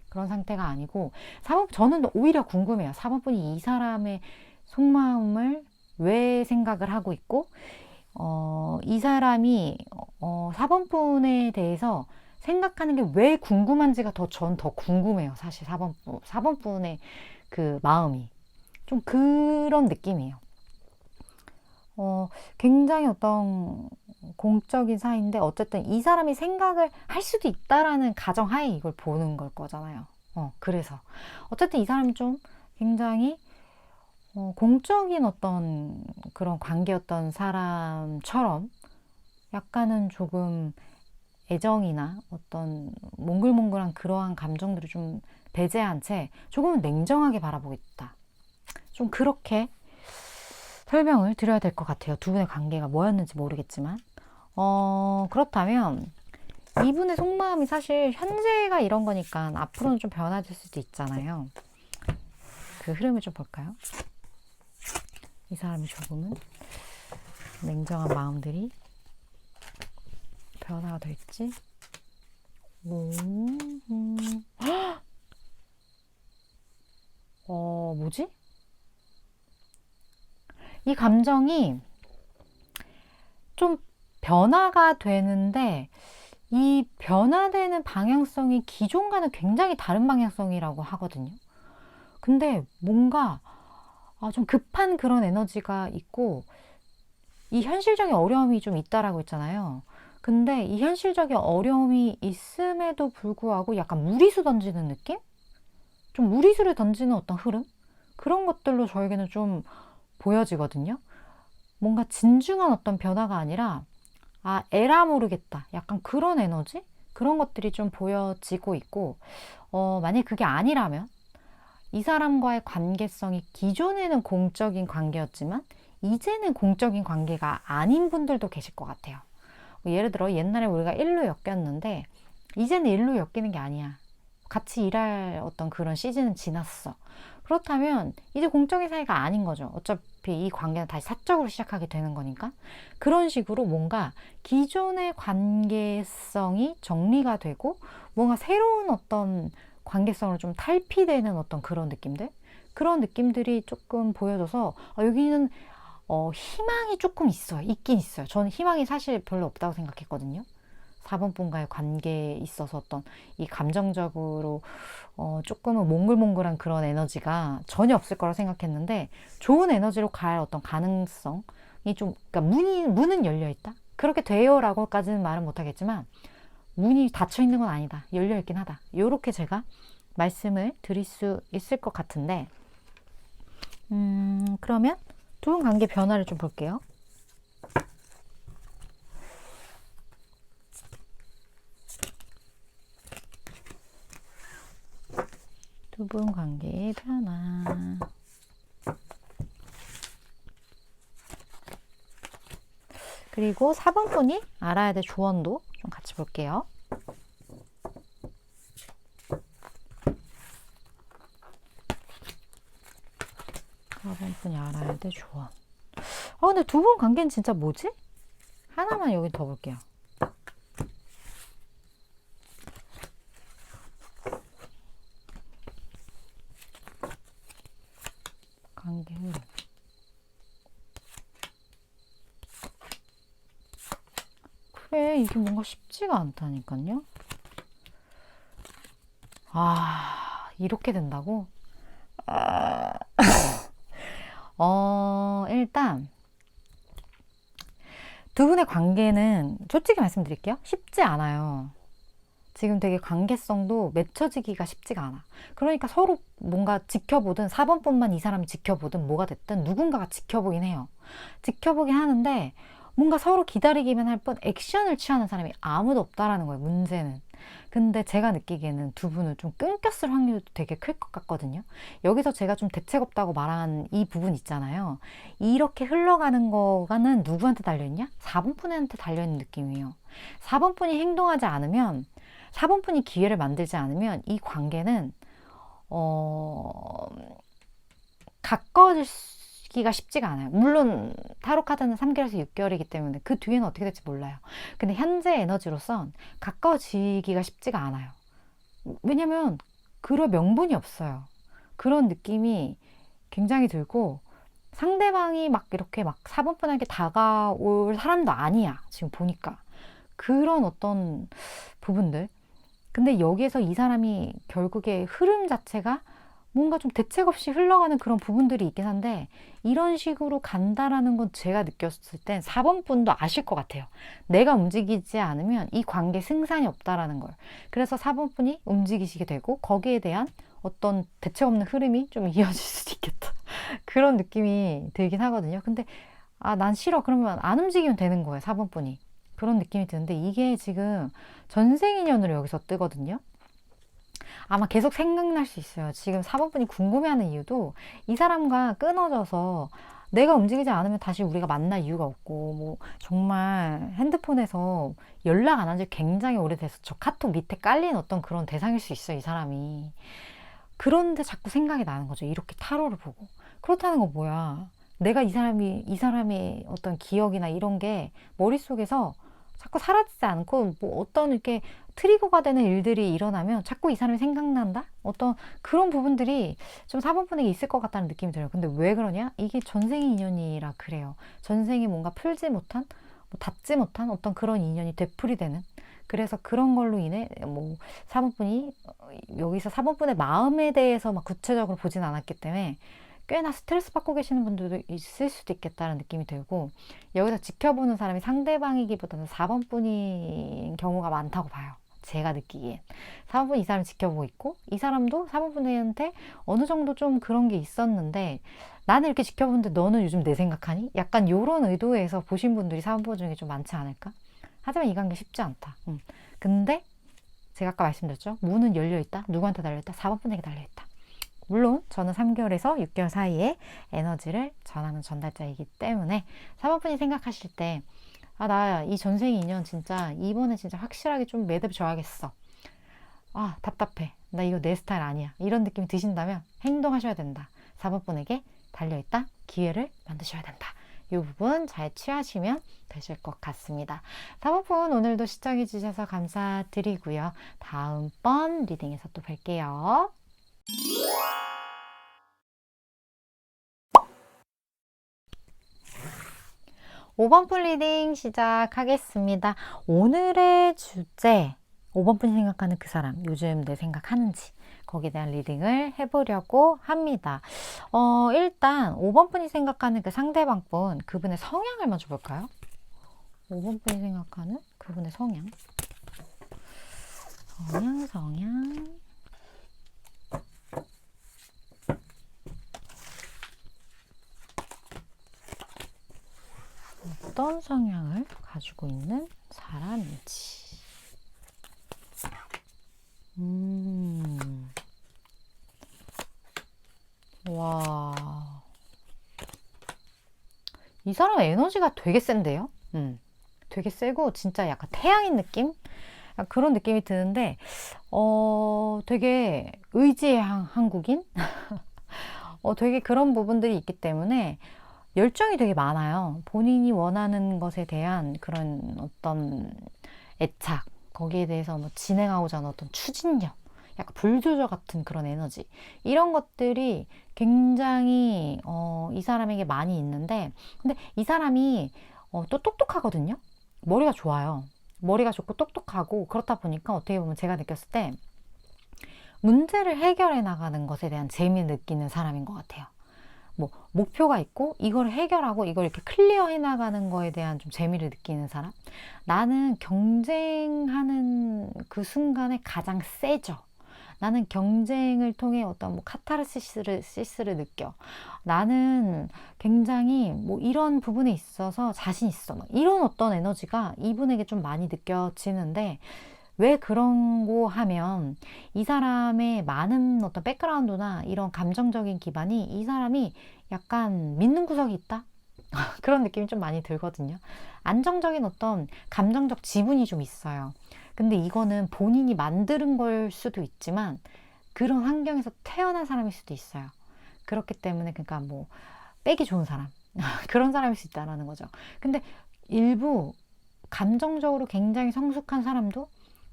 그런 상태가 아니고 4번, 저는 오히려 궁금해요. 4번분이 이 사람의 속마음을 왜 생각을 하고 있고 이 사람이 4번분에 대해서 생각하는 게 왜 궁금한지가 전 더 궁금해요. 사실 4번분의 그 마음이. 좀 그런 느낌이에요. 굉장히 어떤 공적인 사이인데 어쨌든 이 사람이 생각을 할 수도 있다라는 가정하에 이걸 보는 걸 거잖아요. 그래서 어쨌든 이 사람이 좀 굉장히 공적인 어떤 그런 관계였던 사람처럼 약간은 조금 애정이나 어떤 몽글몽글한 그러한 감정들을 좀 배제한 채 조금은 냉정하게 바라보고 있다. 좀 그렇게 설명을 드려야 될 것 같아요. 두 분의 관계가 뭐였는지 모르겠지만. 그렇다면 이분의 속마음이 사실 현재가 이런 거니까 앞으로는 좀 변화될 수도 있잖아요. 그 흐름을 좀 볼까요? 이 사람이 조금은 냉정한 마음들이 변화가 될지. 뭐지? 이 감정이 좀 변화가 되는데 이 변화되는 방향성이 기존과는 굉장히 다른 방향성이라고 하거든요. 근데 뭔가 좀 급한 그런 에너지가 있고 이 현실적인 어려움이 좀 있다라고 했잖아요. 근데 이 현실적인 어려움이 있음에도 불구하고 약간 무리수 던지는 느낌? 좀 무리수를 던지는 어떤 흐름? 그런 것들로 저에게는 좀 보여지거든요. 뭔가 진중한 어떤 변화가 아니라 에라 모르겠다. 약간 그런 에너지? 그런 것들이 좀 보여지고 있고 만약에 그게 아니라면 이 사람과의 관계성이 기존에는 공적인 관계였지만 이제는 공적인 관계가 아닌 분들도 계실 것 같아요. 예를 들어 옛날에 우리가 일로 엮였는데 이제는 일로 엮이는 게 아니야. 같이 일할 어떤 그런 시즌은 지났어. 그렇다면 이제 공적인 사이가 아닌 거죠. 어차피 이 관계는 다시 사적으로 시작하게 되는 거니까. 그런 식으로 뭔가 기존의 관계성이 정리가 되고 뭔가 새로운 어떤 관계성을 좀 탈피되는 어떤 그런 느낌들? 그런 느낌들이 조금 보여져서 여기는 희망이 조금 있어요. 있긴 있어요. 저는 희망이 사실 별로 없다고 생각했거든요. 4번 분과의 관계에 있어서 어떤 이 감정적으로 조금은 몽글몽글한 그런 에너지가 전혀 없을 거라고 생각했는데 좋은 에너지로 갈 어떤 가능성이 좀, 그러니까 문은 열려 있다. 그렇게 돼요라고까지는 말은 못하겠지만 문이 닫혀 있는 건 아니다. 열려 있긴 하다. 이렇게 제가 말씀을 드릴 수 있을 것 같은데, 그러면 두 분 관계 변화를 좀 볼게요. 두 분 관계의 변화. 그리고 4번 분이 알아야 될 조언도 좀 같이 볼게요. 4번분이 알아야 돼, 조언. 근데 두 분 관계는 진짜 뭐지? 하나만 여기 더 볼게요. 관계 흐름. 그래, 이게 뭔가 쉽지가 않다니까요. 이렇게 된다고? 일단 두 분의 관계는 솔직히 말씀드릴게요. 쉽지 않아요. 지금 되게 관계성도 맺혀지기가 쉽지가 않아. 그러니까 서로 뭔가 지켜보든 4번뿐만 이 사람이 지켜보든 뭐가 됐든 누군가가 지켜보긴 해요. 지켜보긴 하는데 뭔가 서로 기다리기만 할 뿐 액션을 취하는 사람이 아무도 없다라는 거예요, 문제는. 근데 제가 느끼기에는 두 분은 좀 끊겼을 확률도 되게 클 것 같거든요. 여기서 제가 좀 대책 없다고 말한 이 부분 있잖아요. 이렇게 흘러가는 거가는 누구한테 달려있냐? 4번분한테 달려있는 느낌이에요. 4번분이 행동하지 않으면, 4번분이 기회를 만들지 않으면 이 관계는 가까워지기가 쉽지가 않아요. 물론 타로 카드는 3개월에서 6개월이기 때문에 그 뒤에는 어떻게 될지 몰라요. 근데 현재 에너지로선 가까워지기가 쉽지가 않아요. 왜냐면 그럴 명분이 없어요. 그런 느낌이 굉장히 들고 상대방이 막 이렇게 막 4번분에게 다가올 사람도 아니야. 지금 보니까. 그런 어떤 부분들. 근데 여기에서 이 사람이 결국에 흐름 자체가 뭔가 좀 대책 없이 흘러가는 그런 부분들이 있긴 한데 이런 식으로 간다라는 건 제가 느꼈을 땐 4번분도 아실 것 같아요. 내가 움직이지 않으면 이 관계 승산이 없다라는 걸. 그래서 4번분이 움직이시게 되고 거기에 대한 어떤 대책 없는 흐름이 좀 이어질 수도 있겠다. 그런 느낌이 들긴 하거든요. 근데 난 싫어. 그러면 안 움직이면 되는 거예요. 4번분이. 그런 느낌이 드는데 이게 지금 전생인연으로 여기서 뜨거든요. 아마 계속 생각날 수 있어요. 지금 4번분이 궁금해하는 이유도 이 사람과 끊어져서 내가 움직이지 않으면 다시 우리가 만날 이유가 없고 뭐 정말 핸드폰에서 연락 안 한 지 굉장히 오래돼서 저 카톡 밑에 깔린 어떤 그런 대상일 수 있어요. 이 사람이. 그런데 자꾸 생각이 나는 거죠. 이렇게 타로를 보고. 그렇다는 건 뭐야. 내가 이 사람의 어떤 기억이나 이런 게 머릿속에서 자꾸 사라지지 않고 뭐 어떤 이렇게 트리거가 되는 일들이 일어나면 자꾸 이 사람이 생각난다? 어떤 그런 부분들이 좀 4번분에게 있을 것 같다는 느낌이 들어요. 근데 왜 그러냐? 이게 전생의 인연이라 그래요. 전생에 뭔가 풀지 못한, 뭐 닿지 못한 어떤 그런 인연이 되풀이되는. 그래서 그런 걸로 인해 뭐 4번분이 여기서 4번분의 마음에 대해서 막 구체적으로 보진 않았기 때문에 꽤나 스트레스 받고 계시는 분들도 있을 수도 있겠다는 느낌이 들고 여기서 지켜보는 사람이 상대방이기보다는 4번분인 경우가 많다고 봐요. 제가 느끼기엔 4번분 이 사람 지켜보고 있고 이 사람도 4번분한테 어느 정도 좀 그런 게 있었는데 나는 이렇게 지켜보는데 너는 요즘 내 생각하니? 약간 이런 의도에서 보신 분들이 4번분 중에 좀 많지 않을까? 하지만 이 관계 쉽지 않다. 근데 제가 아까 말씀드렸죠. 문은 열려있다. 누구한테 달려있다? 4번분에게 달려있다. 물론 저는 3개월에서 6개월 사이에 에너지를 전하는 전달자이기 때문에 4번분이 생각하실 때 나 이 전생 인연 진짜 이번에 진짜 확실하게 좀 매듭 줘야겠어. 답답해. 나 이거 내 스타일 아니야. 이런 느낌이 드신다면 행동하셔야 된다. 4번분에게 달려있다. 기회를 만드셔야 된다. 이 부분 잘 취하시면 되실 것 같습니다. 4번분 오늘도 시청해 주셔서 감사드리고요. 다음번 리딩에서 또 뵐게요. 5번분 리딩 시작하겠습니다. 오늘의 주제 5번분이 생각하는 그 사람 요즘 내 생각하는지 거기에 대한 리딩을 해보려고 합니다. 일단 5번분이 생각하는 그 상대방분 그분의 성향을 먼저 볼까요? 5번분이 생각하는 그분의 성향 어떤 성향을 가지고 있는 사람인지. 와. 이 사람 에너지가 되게 센데요? 되게 세고, 진짜 약간 태양인 느낌? 그런 느낌이 드는데, 되게 의지의 한국인? 되게 그런 부분들이 있기 때문에 열정이 되게 많아요. 본인이 원하는 것에 대한 그런 어떤 애착, 거기에 대해서 뭐 진행하고자 하는 어떤 추진력, 약간 불조절 같은 그런 에너지, 이런 것들이 굉장히 이 사람에게 많이 있는데, 근데 이 사람이 또 똑똑하거든요. 머리가 좋아요. 머리가 좋고 똑똑하고, 그렇다 보니까 어떻게 보면 제가 느꼈을 때 문제를 해결해 나가는 것에 대한 재미를 느끼는 사람인 것 같아요. 뭐 목표가 있고 이걸 해결하고 이걸 이렇게 클리어해 나가는 거에 대한 좀 재미를 느끼는 사람. 나는 경쟁하는 그 순간에 가장 세죠. 나는 경쟁을 통해 어떤 뭐 카타르시스를 느껴. 나는 굉장히 뭐 이런 부분에 있어서 자신 있어. 막 이런 어떤 에너지가 이분에게 좀 많이 느껴지는데, 왜 그런고 하면 이 사람의 많은 어떤 백그라운드나 이런 감정적인 기반이 이 사람이 약간 믿는 구석이 있다? 그런 느낌이 좀 많이 들거든요. 안정적인 어떤 감정적 지분이 좀 있어요. 근데 이거는 본인이 만드는 걸 수도 있지만 그런 환경에서 태어난 사람일 수도 있어요. 그렇기 때문에 그러니까 뭐 빼기 좋은 사람 그런 사람일 수 있다라는 거죠. 근데 일부 감정적으로 굉장히 성숙한 사람도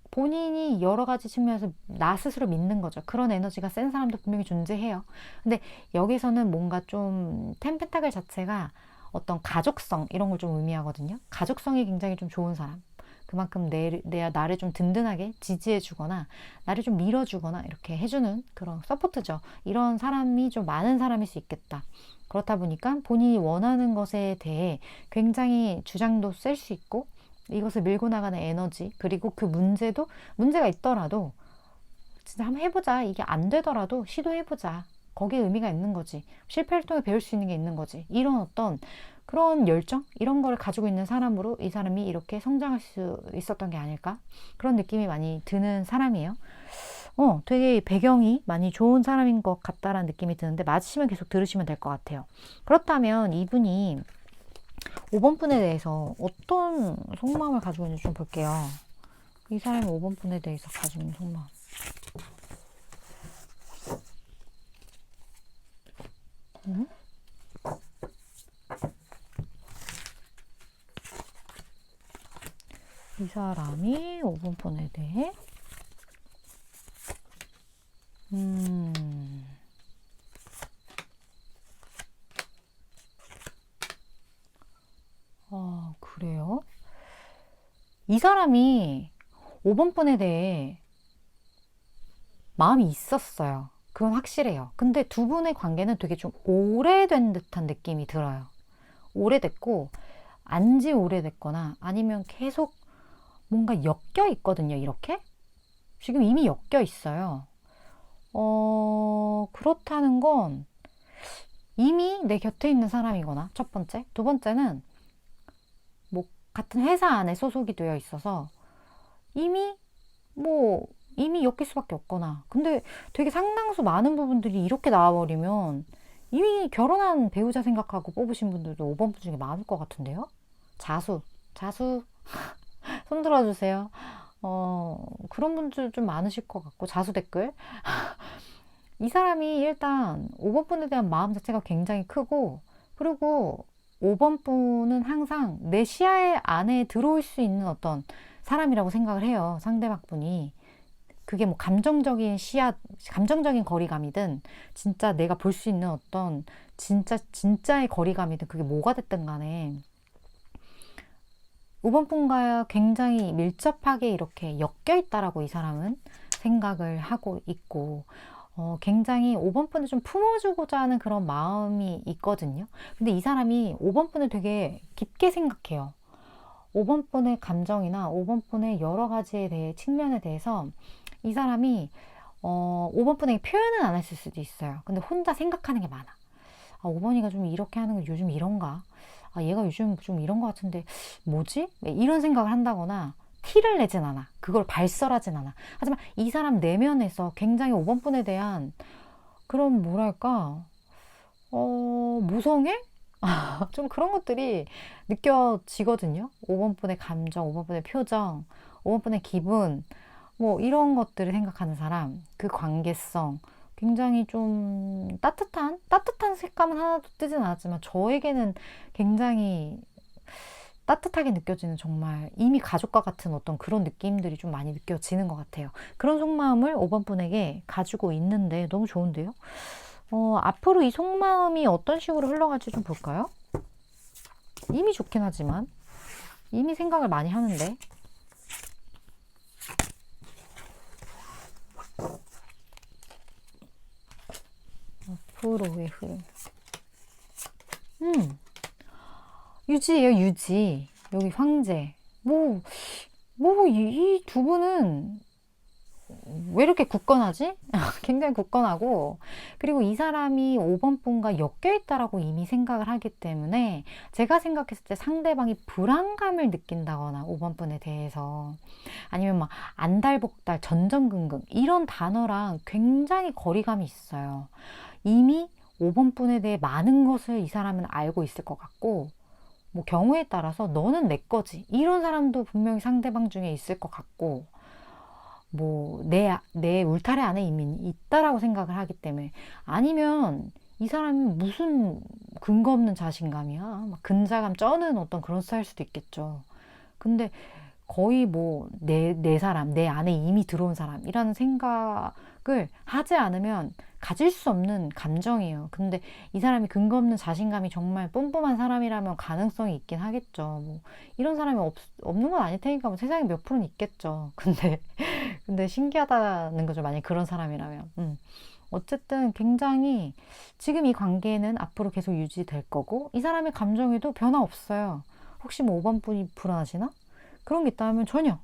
본인이 여러 가지 측면에서 나 스스로 믿는 거죠. 그런 에너지가 센 사람도 분명히 존재해요. 근데 여기서는 뭔가 좀 템펜타클 자체가 어떤 가족성 이런 걸 좀 의미하거든요. 가족성이 굉장히 좀 좋은 사람. 그만큼 나를 좀 든든하게 지지해 주거나 나를 좀 밀어주거나 이렇게 해주는 그런 서포트죠. 이런 사람이 좀 많은 사람일 수 있겠다. 그렇다 보니까 본인이 원하는 것에 대해 굉장히 주장도 셀 수 있고, 이것을 밀고 나가는 에너지, 그리고 그 문제가 있더라도 진짜 한번 해보자. 이게 안 되더라도 시도해보자. 거기에 의미가 있는 거지. 실패를 통해 배울 수 있는 게 있는 거지. 이런 어떤 그런 열정? 이런 거를 가지고 있는 사람으로 이 사람이 이렇게 성장할 수 있었던 게 아닐까? 그런 느낌이 많이 드는 사람이에요. 되게 배경이 많이 좋은 사람인 것 같다라는 느낌이 드는데, 맞으시면 계속 들으시면 될 것 같아요. 그렇다면 이분이 5번 분에 대해서 어떤 속마음을 가지고 있는지 좀 볼게요. 이 사람이 5번 분에 대해서 가지고 있는 속마음. 음? 이 사람이 5번 분에 대해 그래요? 이 사람이 5번 분에 대해 마음이 있었어요. 그건 확실해요. 근데 두 분의 관계는 되게 좀 오래된 듯한 느낌이 들어요. 오래됐고, 안지 오래됐거나 아니면 계속 뭔가 엮여 있거든요, 이렇게. 지금 이미 엮여 있어요. 그렇다는 건 이미 내 곁에 있는 사람이거나, 첫 번째. 두 번째는 뭐 같은 회사 안에 소속이 되어 있어서 이미 뭐 이미 엮일 수밖에 없거나. 근데 되게 상당수 많은 부분들이 이렇게 나와버리면 이미 결혼한 배우자 생각하고 뽑으신 분들도 5번 분 중에 많을 것 같은데요. 자수 손 들어주세요. 그런 분들 좀 많으실 것 같고, 자수 댓글. 이 사람이 일단 5번 분에 대한 마음 자체가 굉장히 크고, 그리고 5번 분은 항상 내 시야에 안에 들어올 수 있는 어떤 사람이라고 생각을 해요. 상대방 분이. 그게 뭐 감정적인 감정적인 거리감이든 진짜 내가 볼 수 있는 어떤 진짜의 거리감이든 그게 뭐가 됐든 간에 5번 분과 굉장히 밀접하게 이렇게 엮여 있다라고 이 사람은 생각을 하고 있고, 굉장히 5번 분을 좀 품어주고자 하는 그런 마음이 있거든요. 근데 이 사람이 5번 분을 되게 깊게 생각해요. 5번 분의 감정이나 5번 분의 여러 가지에 대해 측면에 대해서 이 사람이 5번 분에게 표현은 안 했을 수도 있어요. 근데 혼자 생각하는 게 많아. 5번이가 좀 이렇게 하는 거 요즘 이런가? 얘가 요즘 좀 이런 것 같은데 뭐지? 이런 생각을 한다거나 티를 내진 않아. 그걸 발설하진 않아. 하지만 이 사람 내면에서 굉장히 5번 분에 대한 그런 뭐랄까 모성애? 좀 그런 것들이 느껴지거든요. 5번 분의 감정, 5번 분의 표정, 5번 분의 기분, 뭐 이런 것들을 생각하는 사람, 그 관계성, 굉장히 좀 따뜻한 색감은 하나도 뜨진 않았지만 저에게는 굉장히 따뜻하게 느껴지는 정말 이미 가족과 같은 어떤 그런 느낌들이 좀 많이 느껴지는 것 같아요. 그런 속마음을 5번 분에게 가지고 있는데 너무 좋은데요? 앞으로 이 속마음이 어떤 식으로 흘러갈지 좀 볼까요? 이미 좋긴 하지만 이미 생각을 많이 하는데 앞으로의 흐름 유지예요, 유지. 여기 황제. 이 두 분은 왜 이렇게 굳건하지? 굉장히 굳건하고, 그리고 이 사람이 5번 분과 엮여 있다라고 이미 생각을 하기 때문에, 제가 생각했을 때 상대방이 불안감을 느낀다거나, 5번 분에 대해서, 아니면 막, 안달복달, 전전긍긍, 이런 단어랑 굉장히 거리감이 있어요. 이미 5번 분에 대해 많은 것을 이 사람은 알고 있을 것 같고, 뭐 경우에 따라서 너는 내 거지 이런 사람도 분명히 상대방 중에 있을 것 같고, 뭐 내 울타리 안에 이미 있다라고 생각을 하기 때문에, 아니면 이 사람이 무슨 근거 없는 자신감이야, 막 근자감 쩌는 어떤 그런 스타일 수도 있겠죠. 근데 거의 뭐 내 사람, 내 안에 이미 들어온 사람이라는 생각을 하지 않으면 가질 수 없는 감정이에요. 근데 이 사람이 근거 없는 자신감이 정말 뿜뿜한 사람이라면 가능성이 있긴 하겠죠. 뭐 이런 사람이 없는 건 아닐 테니까 뭐 세상에 몇 프로는 있겠죠. 근데 신기하다는 거죠. 만약에 그런 사람이라면. 어쨌든 굉장히 지금 이 관계는 앞으로 계속 유지될 거고, 이 사람의 감정에도 변화 없어요. 혹시 뭐 5번 분이 불안하시나? 그런 게 있다면 전혀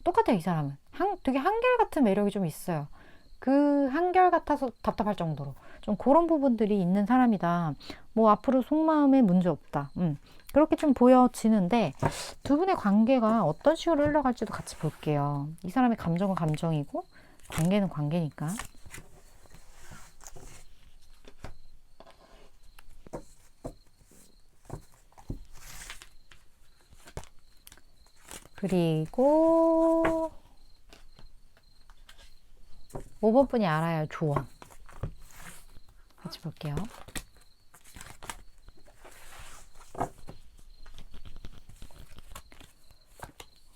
똑같아요. 이 사람은 되게 한결같은 매력이 좀 있어요. 그 한결같아서 답답할 정도로 좀 그런 부분들이 있는 사람이다. 뭐 앞으로 속마음에 문제 없다. 그렇게 좀 보여지는데, 두 분의 관계가 어떤 식으로 흘러갈지도 같이 볼게요. 이 사람의 감정은 감정이고 관계는 관계니까. 그리고 5번 분이 알아야 할 조언 같이 볼게요.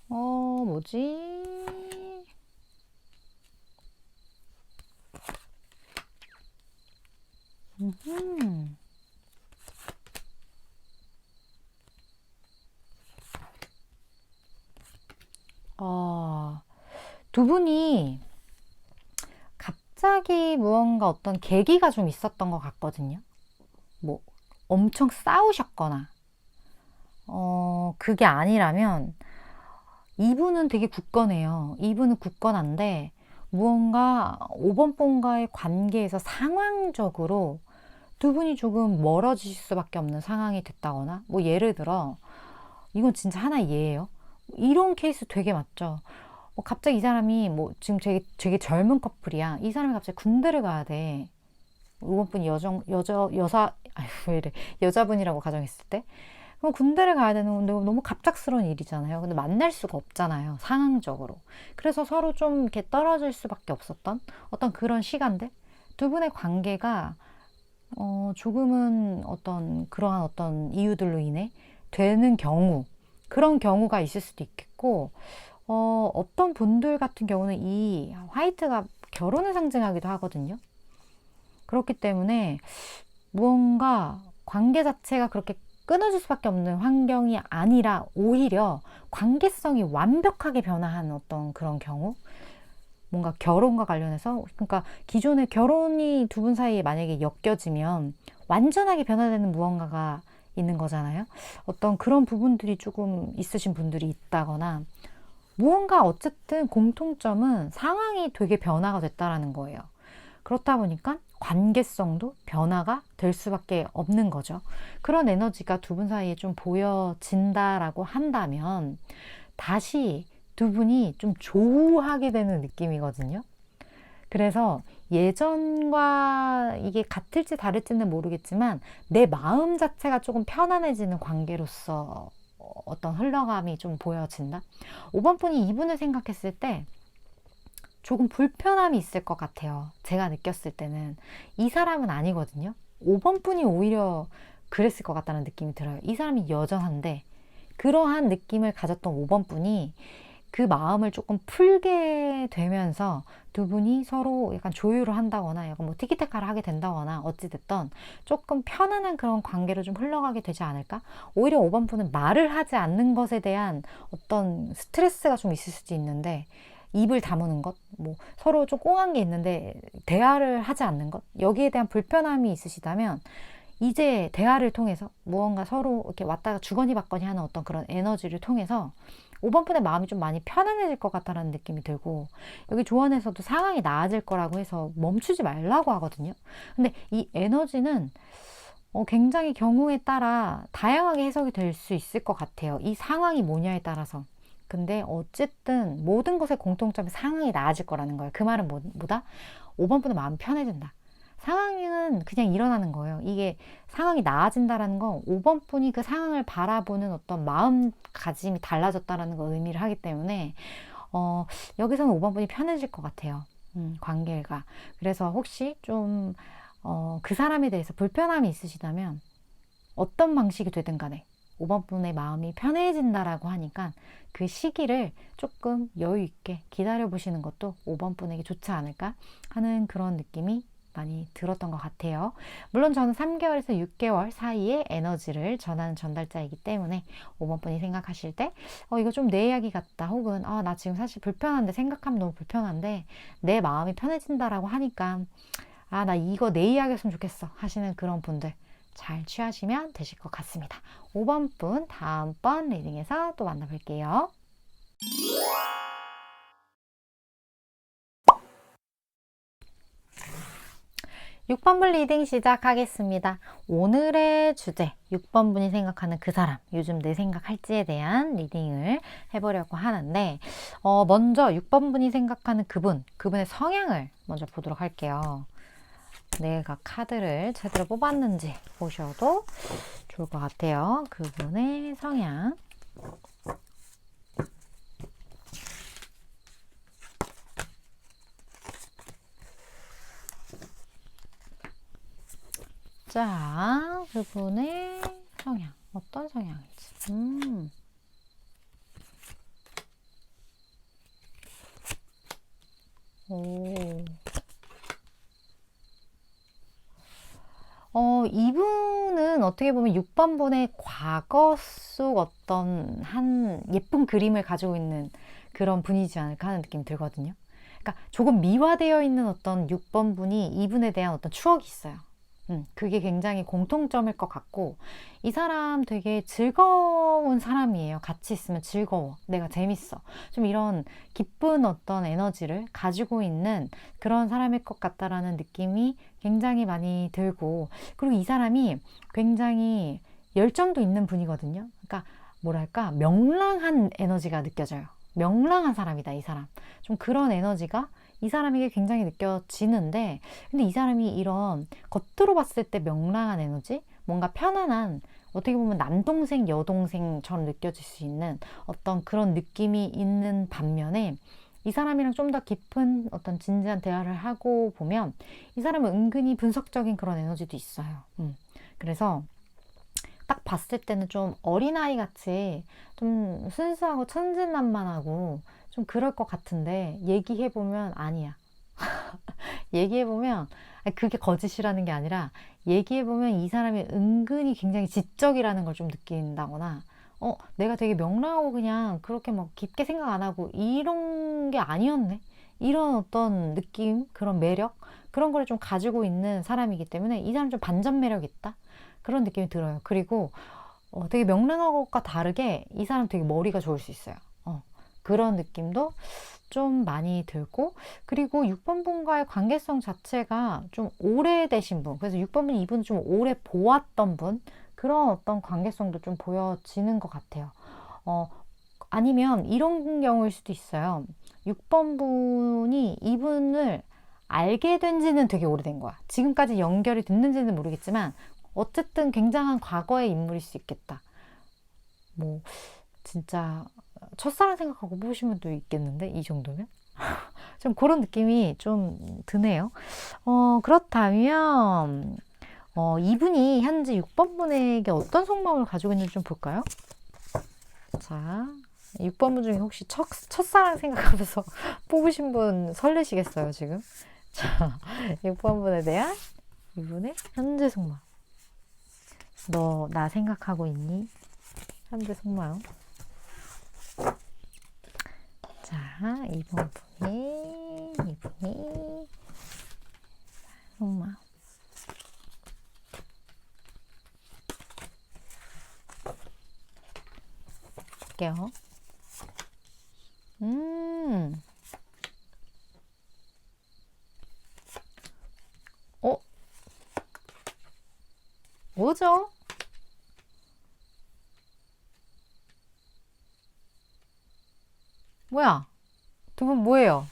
뭐지? 두 분이 갑자기 무언가 어떤 계기가 좀 있었던 것 같거든요. 뭐 엄청 싸우셨거나, 그게 아니라면 이분은 되게 굳건해요. 이분은 굳건한데 무언가 5번 분과의 관계에서 상황적으로 두 분이 조금 멀어지실 수밖에 없는 상황이 됐다거나, 뭐 예를 들어 이건 진짜 하나의 예예요. 이런 케이스 되게 많죠. 갑자기 이 사람이 뭐 지금 되게 젊은 커플이야. 이 사람이 갑자기 군대를 가야 돼. 5번 분이 왜 이래. 여자분이라고 가정했을 때. 그럼 군대를 가야 되는 건데 너무 갑작스러운 일이잖아요. 근데 만날 수가 없잖아요. 상황적으로. 그래서 서로 좀 이렇게 떨어질 수밖에 없었던 어떤 그런 시간들. 두 분의 관계가 조금은 그러한 어떤 이유들로 인해 되는 경우, 그런 경우가 있을 수도 있겠고, 어떤 분들 같은 경우는 이 화이트가 결혼을 상징하기도 하거든요. 그렇기 때문에 무언가 관계 자체가 그렇게 끊어질 수밖에 없는 환경이 아니라 오히려 관계성이 완벽하게 변화한 어떤 그런 경우, 뭔가 결혼과 관련해서, 그러니까 기존의 결혼이 두 분 사이에 만약에 엮여지면 완전하게 변화되는 무언가가 있는 거잖아요. 어떤 그런 부분들이 조금 있으신 분들이 있다거나, 무언가 어쨌든 공통점은 상황이 되게 변화가 됐다라는 거예요. 그렇다 보니까 관계성도 변화가 될 수밖에 없는 거죠. 그런 에너지가 두 분 사이에 좀 보여진다라고 한다면 다시 두 분이 좀 조우하게 되는 느낌이거든요. 그래서 예전과 이게 같을지 다를지는 모르겠지만 내 마음 자체가 조금 편안해지는 관계로서 어떤 흘러감이 좀 보여진다. 5번 분이 이분을 생각했을 때 조금 불편함이 있을 것 같아요. 제가 느꼈을 때는 이 사람은 아니거든요. 5번 분이 오히려 그랬을 것 같다는 느낌이 들어요. 이 사람이 여전한데 그러한 느낌을 가졌던 5번 분이 그 마음을 조금 풀게 되면서 두 분이 서로 약간 조율을 한다거나 약간 뭐 티키타카를 하게 된다거나 어찌됐든 조금 편안한 그런 관계로 좀 흘러가게 되지 않을까? 오히려 5번 분은 말을 하지 않는 것에 대한 어떤 스트레스가 좀 있을 수도 있는데 입을 다무는 것, 뭐 서로 좀 꽁한 게 있는데 대화를 하지 않는 것, 여기에 대한 불편함이 있으시다면 이제 대화를 통해서 무언가 서로 이렇게 왔다가 주거니 받거니 하는 어떤 그런 에너지를 통해서 5번 분의 마음이 좀 많이 편안해질 것 같다는 느낌이 들고, 여기 조언에서도 상황이 나아질 거라고 해서 멈추지 말라고 하거든요. 근데 이 에너지는 굉장히 경우에 따라 다양하게 해석이 될 수 있을 것 같아요. 이 상황이 뭐냐에 따라서. 근데 어쨌든 모든 것의 공통점이 상황이 나아질 거라는 거예요. 그 말은 뭐다? 5번 분의 마음이 편해진다. 상황은 그냥 일어나는 거예요. 이게 상황이 나아진다라는 건 5번 분이 그 상황을 바라보는 어떤 마음가짐이 달라졌다라는 걸 의미를 하기 때문에 여기서는 5번 분이 편해질 것 같아요. 관계가. 그래서 혹시 좀 그 사람에 대해서 불편함이 있으시다면 어떤 방식이 되든 간에 5번 분의 마음이 편해진다라고 하니까 그 시기를 조금 여유 있게 기다려 보시는 것도 5번 분에게 좋지 않을까 하는 그런 느낌이 많이 들었던 것 같아요. 물론 저는 3개월에서 6개월 사이에 에너지를 전하는 전달자이기 때문에 5번 분이 생각하실 때 이거 좀 내 이야기 같다, 혹은 나 지금 사실 불편한데, 생각하면 너무 불편한데 내 마음이 편해진다라고 하니까 나 이거 내 이야기였으면 좋겠어 하시는 그런 분들 잘 취하시면 되실 것 같습니다. 5번 분 다음번 리딩에서 또 만나볼게요. 6번 분 리딩 시작하겠습니다. 오늘의 주제, 6번 분이 생각하는 그 사람, 요즘 내 생각할지에 대한 리딩을 해보려고 하는데, 먼저 6번 분이 생각하는 그분의 성향을 먼저 보도록 할게요. 내가 카드를 제대로 뽑았는지 보셔도 좋을 것 같아요. 그분의 성향. 자, 그분의 성향. 어떤 성향인지. 이분은 어떻게 보면 6번 분의 과거 속 어떤 한 예쁜 그림을 가지고 있는 그런 분이지 않을까 하는 느낌이 들거든요. 그러니까 조금 미화되어 있는 어떤 6번 분이 이분에 대한 어떤 추억이 있어요. 그게 굉장히 공통점일 것 같고, 이 사람 되게 즐거운 사람이에요. 같이 있으면 즐거워. 내가 재밌어. 좀 이런 기쁜 어떤 에너지를 가지고 있는 그런 사람일 것 같다라는 느낌이 굉장히 많이 들고, 그리고 이 사람이 굉장히 열정도 있는 분이거든요. 그러니까 뭐랄까, 명랑한 에너지가 느껴져요. 명랑한 사람이다, 이 사람. 좀 그런 에너지가 이 사람에게 굉장히 느껴지는데, 근데 이 사람이 이런 겉으로 봤을 때 명랑한 에너지, 뭔가 편안한, 어떻게 보면 남동생, 여동생처럼 느껴질 수 있는 어떤 그런 느낌이 있는 반면에, 이 사람이랑 좀 더 깊은 어떤 진지한 대화를 하고 보면 이 사람은 은근히 분석적인 그런 에너지도 있어요. 그래서 딱 봤을 때는 좀 어린아이 같이 좀 순수하고 천진난만하고 좀 그럴 것 같은데, 얘기해보면 아니야. 얘기해보면, 그게 거짓이라는 게 아니라, 얘기해보면 이 사람이 은근히 굉장히 지적이라는 걸 좀 느낀다거나, 내가 되게 명랑하고 그냥 그렇게 막 깊게 생각 안 하고 이런 게 아니었네, 이런 어떤 느낌, 그런 매력, 그런 걸 좀 가지고 있는 사람이기 때문에 이 사람 좀 반전 매력 있다, 그런 느낌이 들어요. 그리고 되게 명랑한 것과 다르게 이 사람 되게 머리가 좋을 수 있어요. 그런 느낌도 좀 많이 들고, 그리고 6번 분과의 관계성 자체가 좀 오래되신 분, 그래서 6번 분, 이분 좀 오래 보았던 분, 그런 어떤 관계성도 좀 보여지는 것 같아요. 아니면 이런 경우일 수도 있어요. 6번 분이 이분을 알게 된 지는 되게 오래된 거야. 지금까지 연결이 됐는지는 모르겠지만 어쨌든 굉장한 과거의 인물일 수 있겠다. 뭐 진짜 첫사랑 생각하고 보시면 또 있겠는데, 이 정도면? 좀 그런 느낌이 좀 드네요. 그렇다면 이분이 현재 6번 분에게 어떤 속마음을 가지고 있는지 좀 볼까요? 자, 6번 분 중에 혹시 첫사랑 생각하면서 뽑으신 분 설레시겠어요, 지금? 자, 6번 분에 대한 이분의 현재 속마음. 너 나 생각하고 있니? 현재 속마음. 자, 이분이 속마음. 볼게요. 어? 뭐죠? 뭐야? 두 분 뭐예요?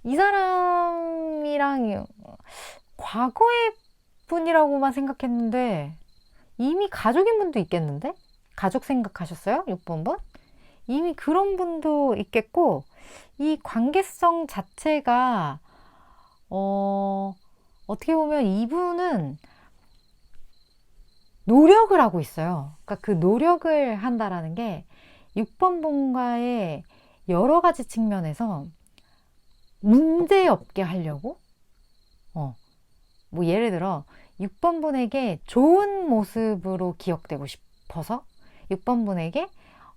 이 사람이랑 과거의 분이라고만 생각했는데 이미 가족인 분도 있겠는데? 가족 생각하셨어요? 6번 분? 이미 그런 분도 있겠고 이 관계성 자체가 어떻게 보면 이분은 노력을 하고 있어요. 그러니까 그 노력을 한다라는 게 6번 분과의 여러 가지 측면에서 문제 없게 하려고 뭐 예를 들어 6번 분에게 좋은 모습으로 기억되고 싶어서 6번 분에게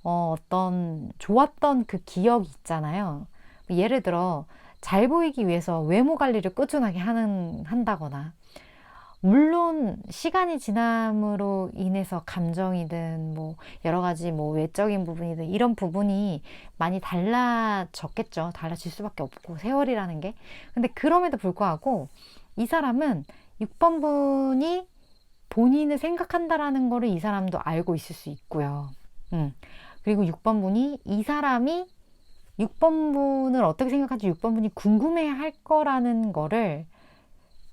어떤 좋았던 그 기억이 있잖아요. 예를 들어 잘 보이기 위해서 외모 관리를 꾸준하게 한다거나 물론 시간이 지남으로 인해서 감정이든 뭐 여러 가지 뭐 외적인 부분이든 이런 부분이 많이 달라졌겠죠. 달라질 수밖에 없고 세월이라는 게. 근데 그럼에도 불구하고 이 사람은 6번 분이 본인을 생각한다라는 거를 이 사람도 알고 있을 수 있고요. 그리고 6번 분이 이 사람이 6번 분을 어떻게 생각하는지 6번 분이 궁금해 할 거라는 거를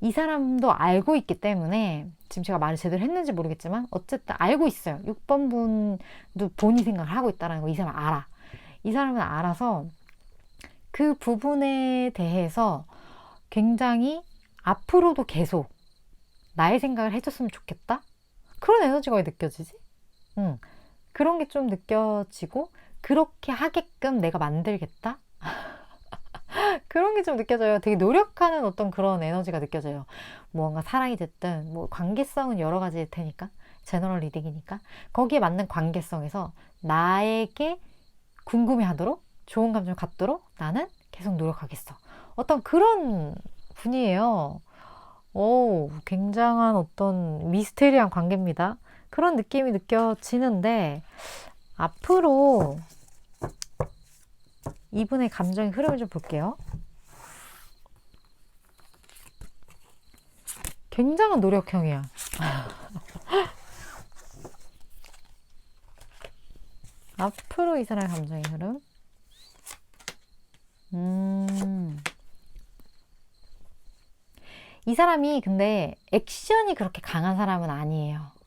이 사람도 알고 있기 때문에 지금 제가 말을 제대로 했는지 모르겠지만 어쨌든 알고 있어요. 6번 분도 본인 생각을 하고 있다는 거 이 사람 알아. 이 사람은 알아서 그 부분에 대해서 굉장히 앞으로도 계속 나의 생각을 해줬으면 좋겠다? 그런 에너지가 왜 느껴지지? 그런 게 좀 느껴지고 그렇게 하게끔 내가 만들겠다? 그런 게 좀 느껴져요. 되게 노력하는 어떤 그런 에너지가 느껴져요. 뭔가 사랑이 됐든 뭐 관계성은 여러 가지일 테니까 제너럴 리딩이니까 거기에 맞는 관계성에서 나에게 궁금해하도록 좋은 감정을 갖도록 나는 계속 노력하겠어. 어떤 그런 분이에요. 오, 굉장한 어떤 미스테리한 관계입니다. 그런 느낌이 느껴지는데 앞으로 이분의 감정의 흐름을 좀 볼게요. 굉장한 노력형이야. 앞으로 이 사람의 감정의 흐름. 이 사람이 근데 액션이 그렇게 강한 사람은 아니에요.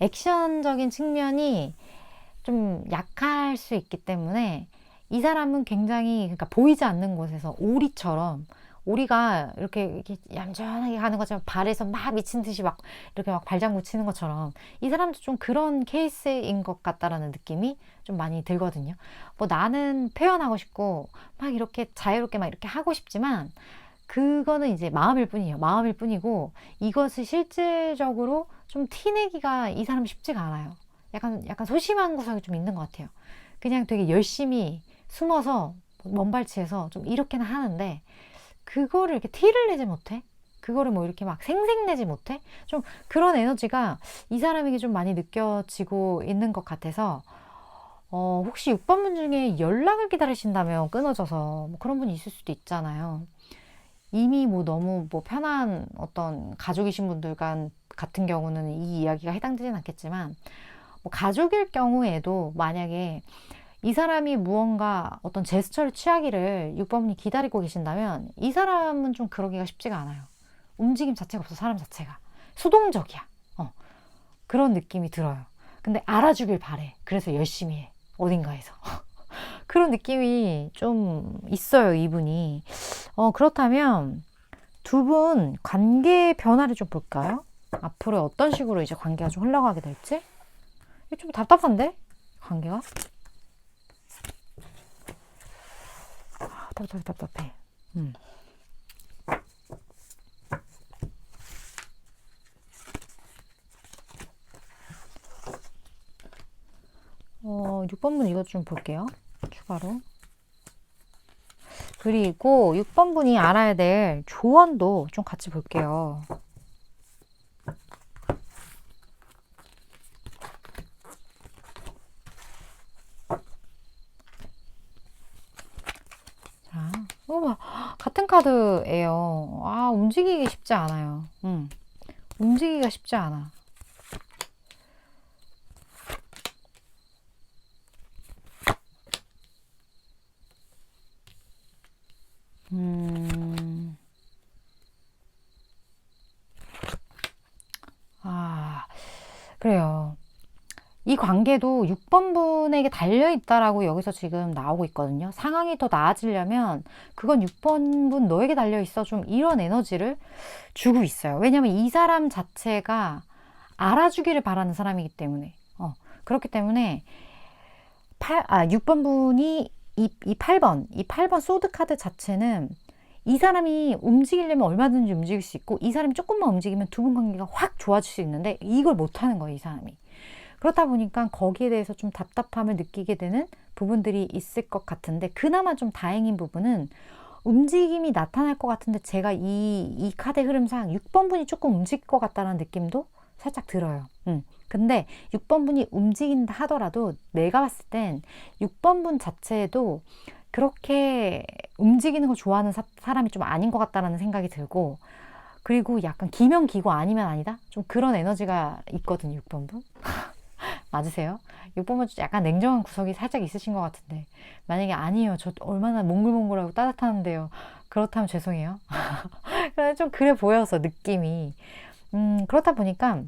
액션적인 측면이 좀 약할 수 있기 때문에 이 사람은 굉장히 그러니까 보이지 않는 곳에서 오리처럼 오리가 이렇게 얌전하게 가는 것처럼 발에서 막 미친 듯이 막 이렇게 막 발장구 치는 것처럼 이 사람도 좀 그런 케이스인 것 같다라는 느낌이 좀 많이 들거든요. 뭐 나는 표현하고 싶고 막 이렇게 자유롭게 막 이렇게 하고 싶지만 그거는 이제 마음일 뿐이에요. 마음일 뿐이고 이것을 실질적으로 좀 티내기가 이 사람 쉽지가 않아요. 약간 소심한 구석이 좀 있는 것 같아요. 그냥 되게 열심히 숨어서 먼발치해서 좀 이렇게는 하는데 그거를 이렇게 티를 내지 못해? 그거를 뭐 이렇게 막 생색내지 못해? 좀 그런 에너지가 이 사람에게 좀 많이 느껴지고 있는 것 같아서 혹시 6번 분 중에 연락을 기다리신다면 끊어져서 뭐 그런 분이 있을 수도 있잖아요. 이미 뭐 너무 뭐 편한 어떤 가족이신 분들 같은 경우는 이 이야기가 해당되진 않겠지만 뭐 가족일 경우에도 만약에 이 사람이 무언가 어떤 제스처를 취하기를 6번분이 기다리고 계신다면 이 사람은 좀 그러기가 쉽지가 않아요. 움직임 자체가 없어, 사람 자체가. 수동적이야. 그런 느낌이 들어요. 근데 알아주길 바래. 그래서 열심히 해. 어딘가에서. 그런 느낌이 좀 있어요, 이분이. 그렇다면 두 분 관계 변화를 좀 볼까요? 앞으로 어떤 식으로 이제 관계가 좀 흘러가게 될지? 이거 좀 답답한데? 관계가? 답답해. 음. 6번분 이것 좀 볼게요. 추가로. 그리고 6번분이 알아야 될 조언도 좀 같이 볼게요. 자, 같은 카드예요. 움직이기 쉽지 않아요. 움직이기가 쉽지 않아. 그래요. 이 관계도 6번분에게 달려있다라고 여기서 지금 나오고 있거든요. 상황이 더 나아지려면 그건 6번분 너에게 달려있어. 좀 이런 에너지를 주고 있어요. 왜냐면 이 사람 자체가 알아주기를 바라는 사람이기 때문에. 그렇기 때문에 6번분이 이 8번 소드카드 자체는 이 사람이 움직이려면 얼마든지 움직일 수 있고 이 사람이 조금만 움직이면 두 분 관계가 확 좋아질 수 있는데 이걸 못하는 거예요, 이 사람이. 그렇다 보니까 거기에 대해서 좀 답답함을 느끼게 되는 부분들이 있을 것 같은데 그나마 좀 다행인 부분은 움직임이 나타날 것 같은데 제가 이 카드의 흐름상 6번분이 조금 움직일 것 같다는 느낌도 살짝 들어요. 근데 6번분이 움직인다 하더라도 내가 봤을 땐 6번분 자체도 그렇게 움직이는 걸 좋아하는 사람이 좀 아닌 것 같다라는 생각이 들고 그리고 약간 기명기고 아니면 아니다? 좀 그런 에너지가 있거든요, 6번분. 맞으세요? 6번분 약간 냉정한 구석이 살짝 있으신 것 같은데 만약에 아니에요. 저 얼마나 몽글몽글하고 따뜻한데요. 그렇다면 죄송해요. 좀 그래 보여서 느낌이. 그렇다 보니까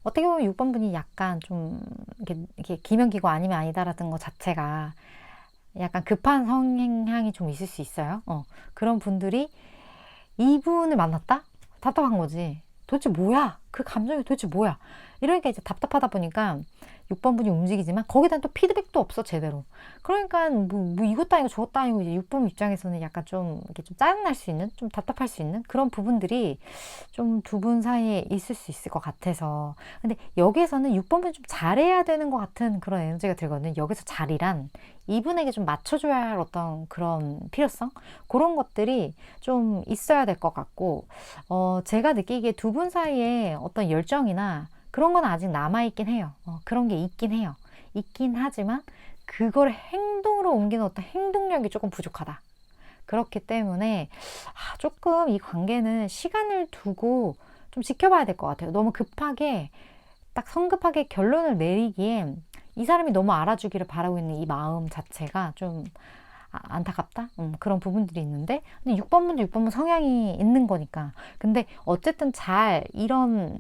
어떻게 보면 6번분이 약간 좀 이렇게 기명기고 아니면 아니다라는 것 자체가 약간 급한 성향이 좀 있을 수 있어요. 그런 분들이 이분을 만났다? 답답한 거지. 도대체 뭐야? 그 감정이 도대체 뭐야? 이러니까 이제 답답하다 보니까 6번분이 움직이지만 거기다 또 피드백도 없어 제대로. 그러니까 뭐 이것도 아니고 저것도 아니고 이제 6번 입장에서는 약간 좀 이렇게 좀 짜증날 수 있는, 좀 답답할 수 있는 그런 부분들이 좀 두 분 사이에 있을 수 있을 것 같아서. 근데 여기에서는 6번분 좀 잘해야 되는 것 같은 그런 에너지가 들거든요. 여기서 잘이란 이분에게 좀 맞춰줘야 할 어떤 그런 필요성? 그런 것들이 좀 있어야 될 것 같고, 제가 느끼기에 두 분 사이에 어떤 열정이나 그런 건 아직 남아있긴 해요. 그런 게 있긴 해요. 있긴 하지만 그걸 행동으로 옮기는 어떤 행동력이 조금 부족하다. 그렇기 때문에 조금 이 관계는 시간을 두고 좀 지켜봐야 될 것 같아요. 너무 급하게 딱 성급하게 결론을 내리기엔 이 사람이 너무 알아주기를 바라고 있는 이 마음 자체가 좀 안타깝다? 그런 부분들이 있는데 근데 6번분도 6번분 성향이 있는 거니까. 근데 어쨌든 잘 이런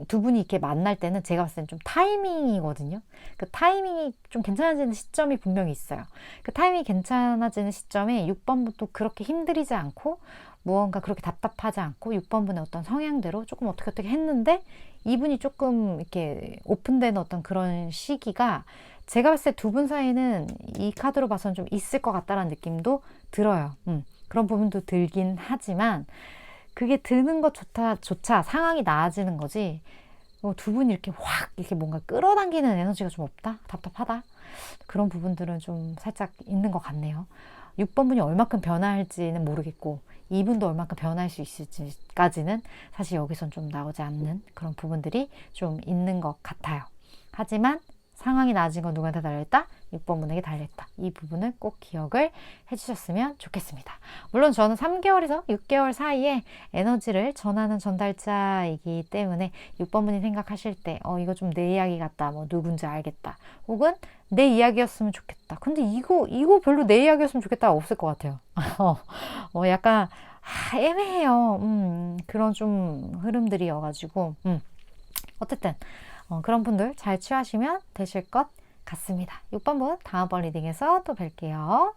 두 분이 이렇게 만날 때는 제가 봤을 때는 좀 타이밍이거든요. 그 타이밍이 좀 괜찮아지는 시점이 분명히 있어요. 그 타이밍이 괜찮아지는 시점에 6번분도 그렇게 힘들이지 않고 무언가 그렇게 답답하지 않고 6번분의 어떤 성향대로 조금 어떻게 했는데 이분이 조금 이렇게 오픈되는 어떤 그런 시기가 제가 봤을 때 두 분 사이는 이 카드로 봐서는 좀 있을 것 같다는 느낌도 들어요. 그런 부분도 들긴 하지만 그게 드는 것조차 상황이 나아지는 거지 두 분이 이렇게 확 이렇게 뭔가 끌어당기는 에너지가 좀 없다? 답답하다? 그런 부분들은 좀 살짝 있는 것 같네요. 6번분이 얼마큼 변화할지는 모르겠고 이분도 얼마큼 변화할 수 있을지까지는 사실 여기선 좀 나오지 않는 그런 부분들이 좀 있는 것 같아요. 하지만 상황이 나아진 건 누구한테 달려있다? 6번분에게 달려있다. 이 부분을 꼭 기억을 해주셨으면 좋겠습니다. 물론 저는 3개월에서 6개월 사이에 에너지를 전하는 전달자이기 때문에 6번분이 생각하실 때 이거 좀 내 이야기 같다. 뭐 누군지 알겠다. 혹은 내 이야기였으면 좋겠다. 근데 이거 별로 내 이야기였으면 좋겠다. 없을 것 같아요. 약간 애매해요. 그런 좀 흐름들이어가지고 어쨌든 그런 분들 잘 취하시면 되실 것 같습니다. 6번 분 다음번 리딩에서 또 뵐게요.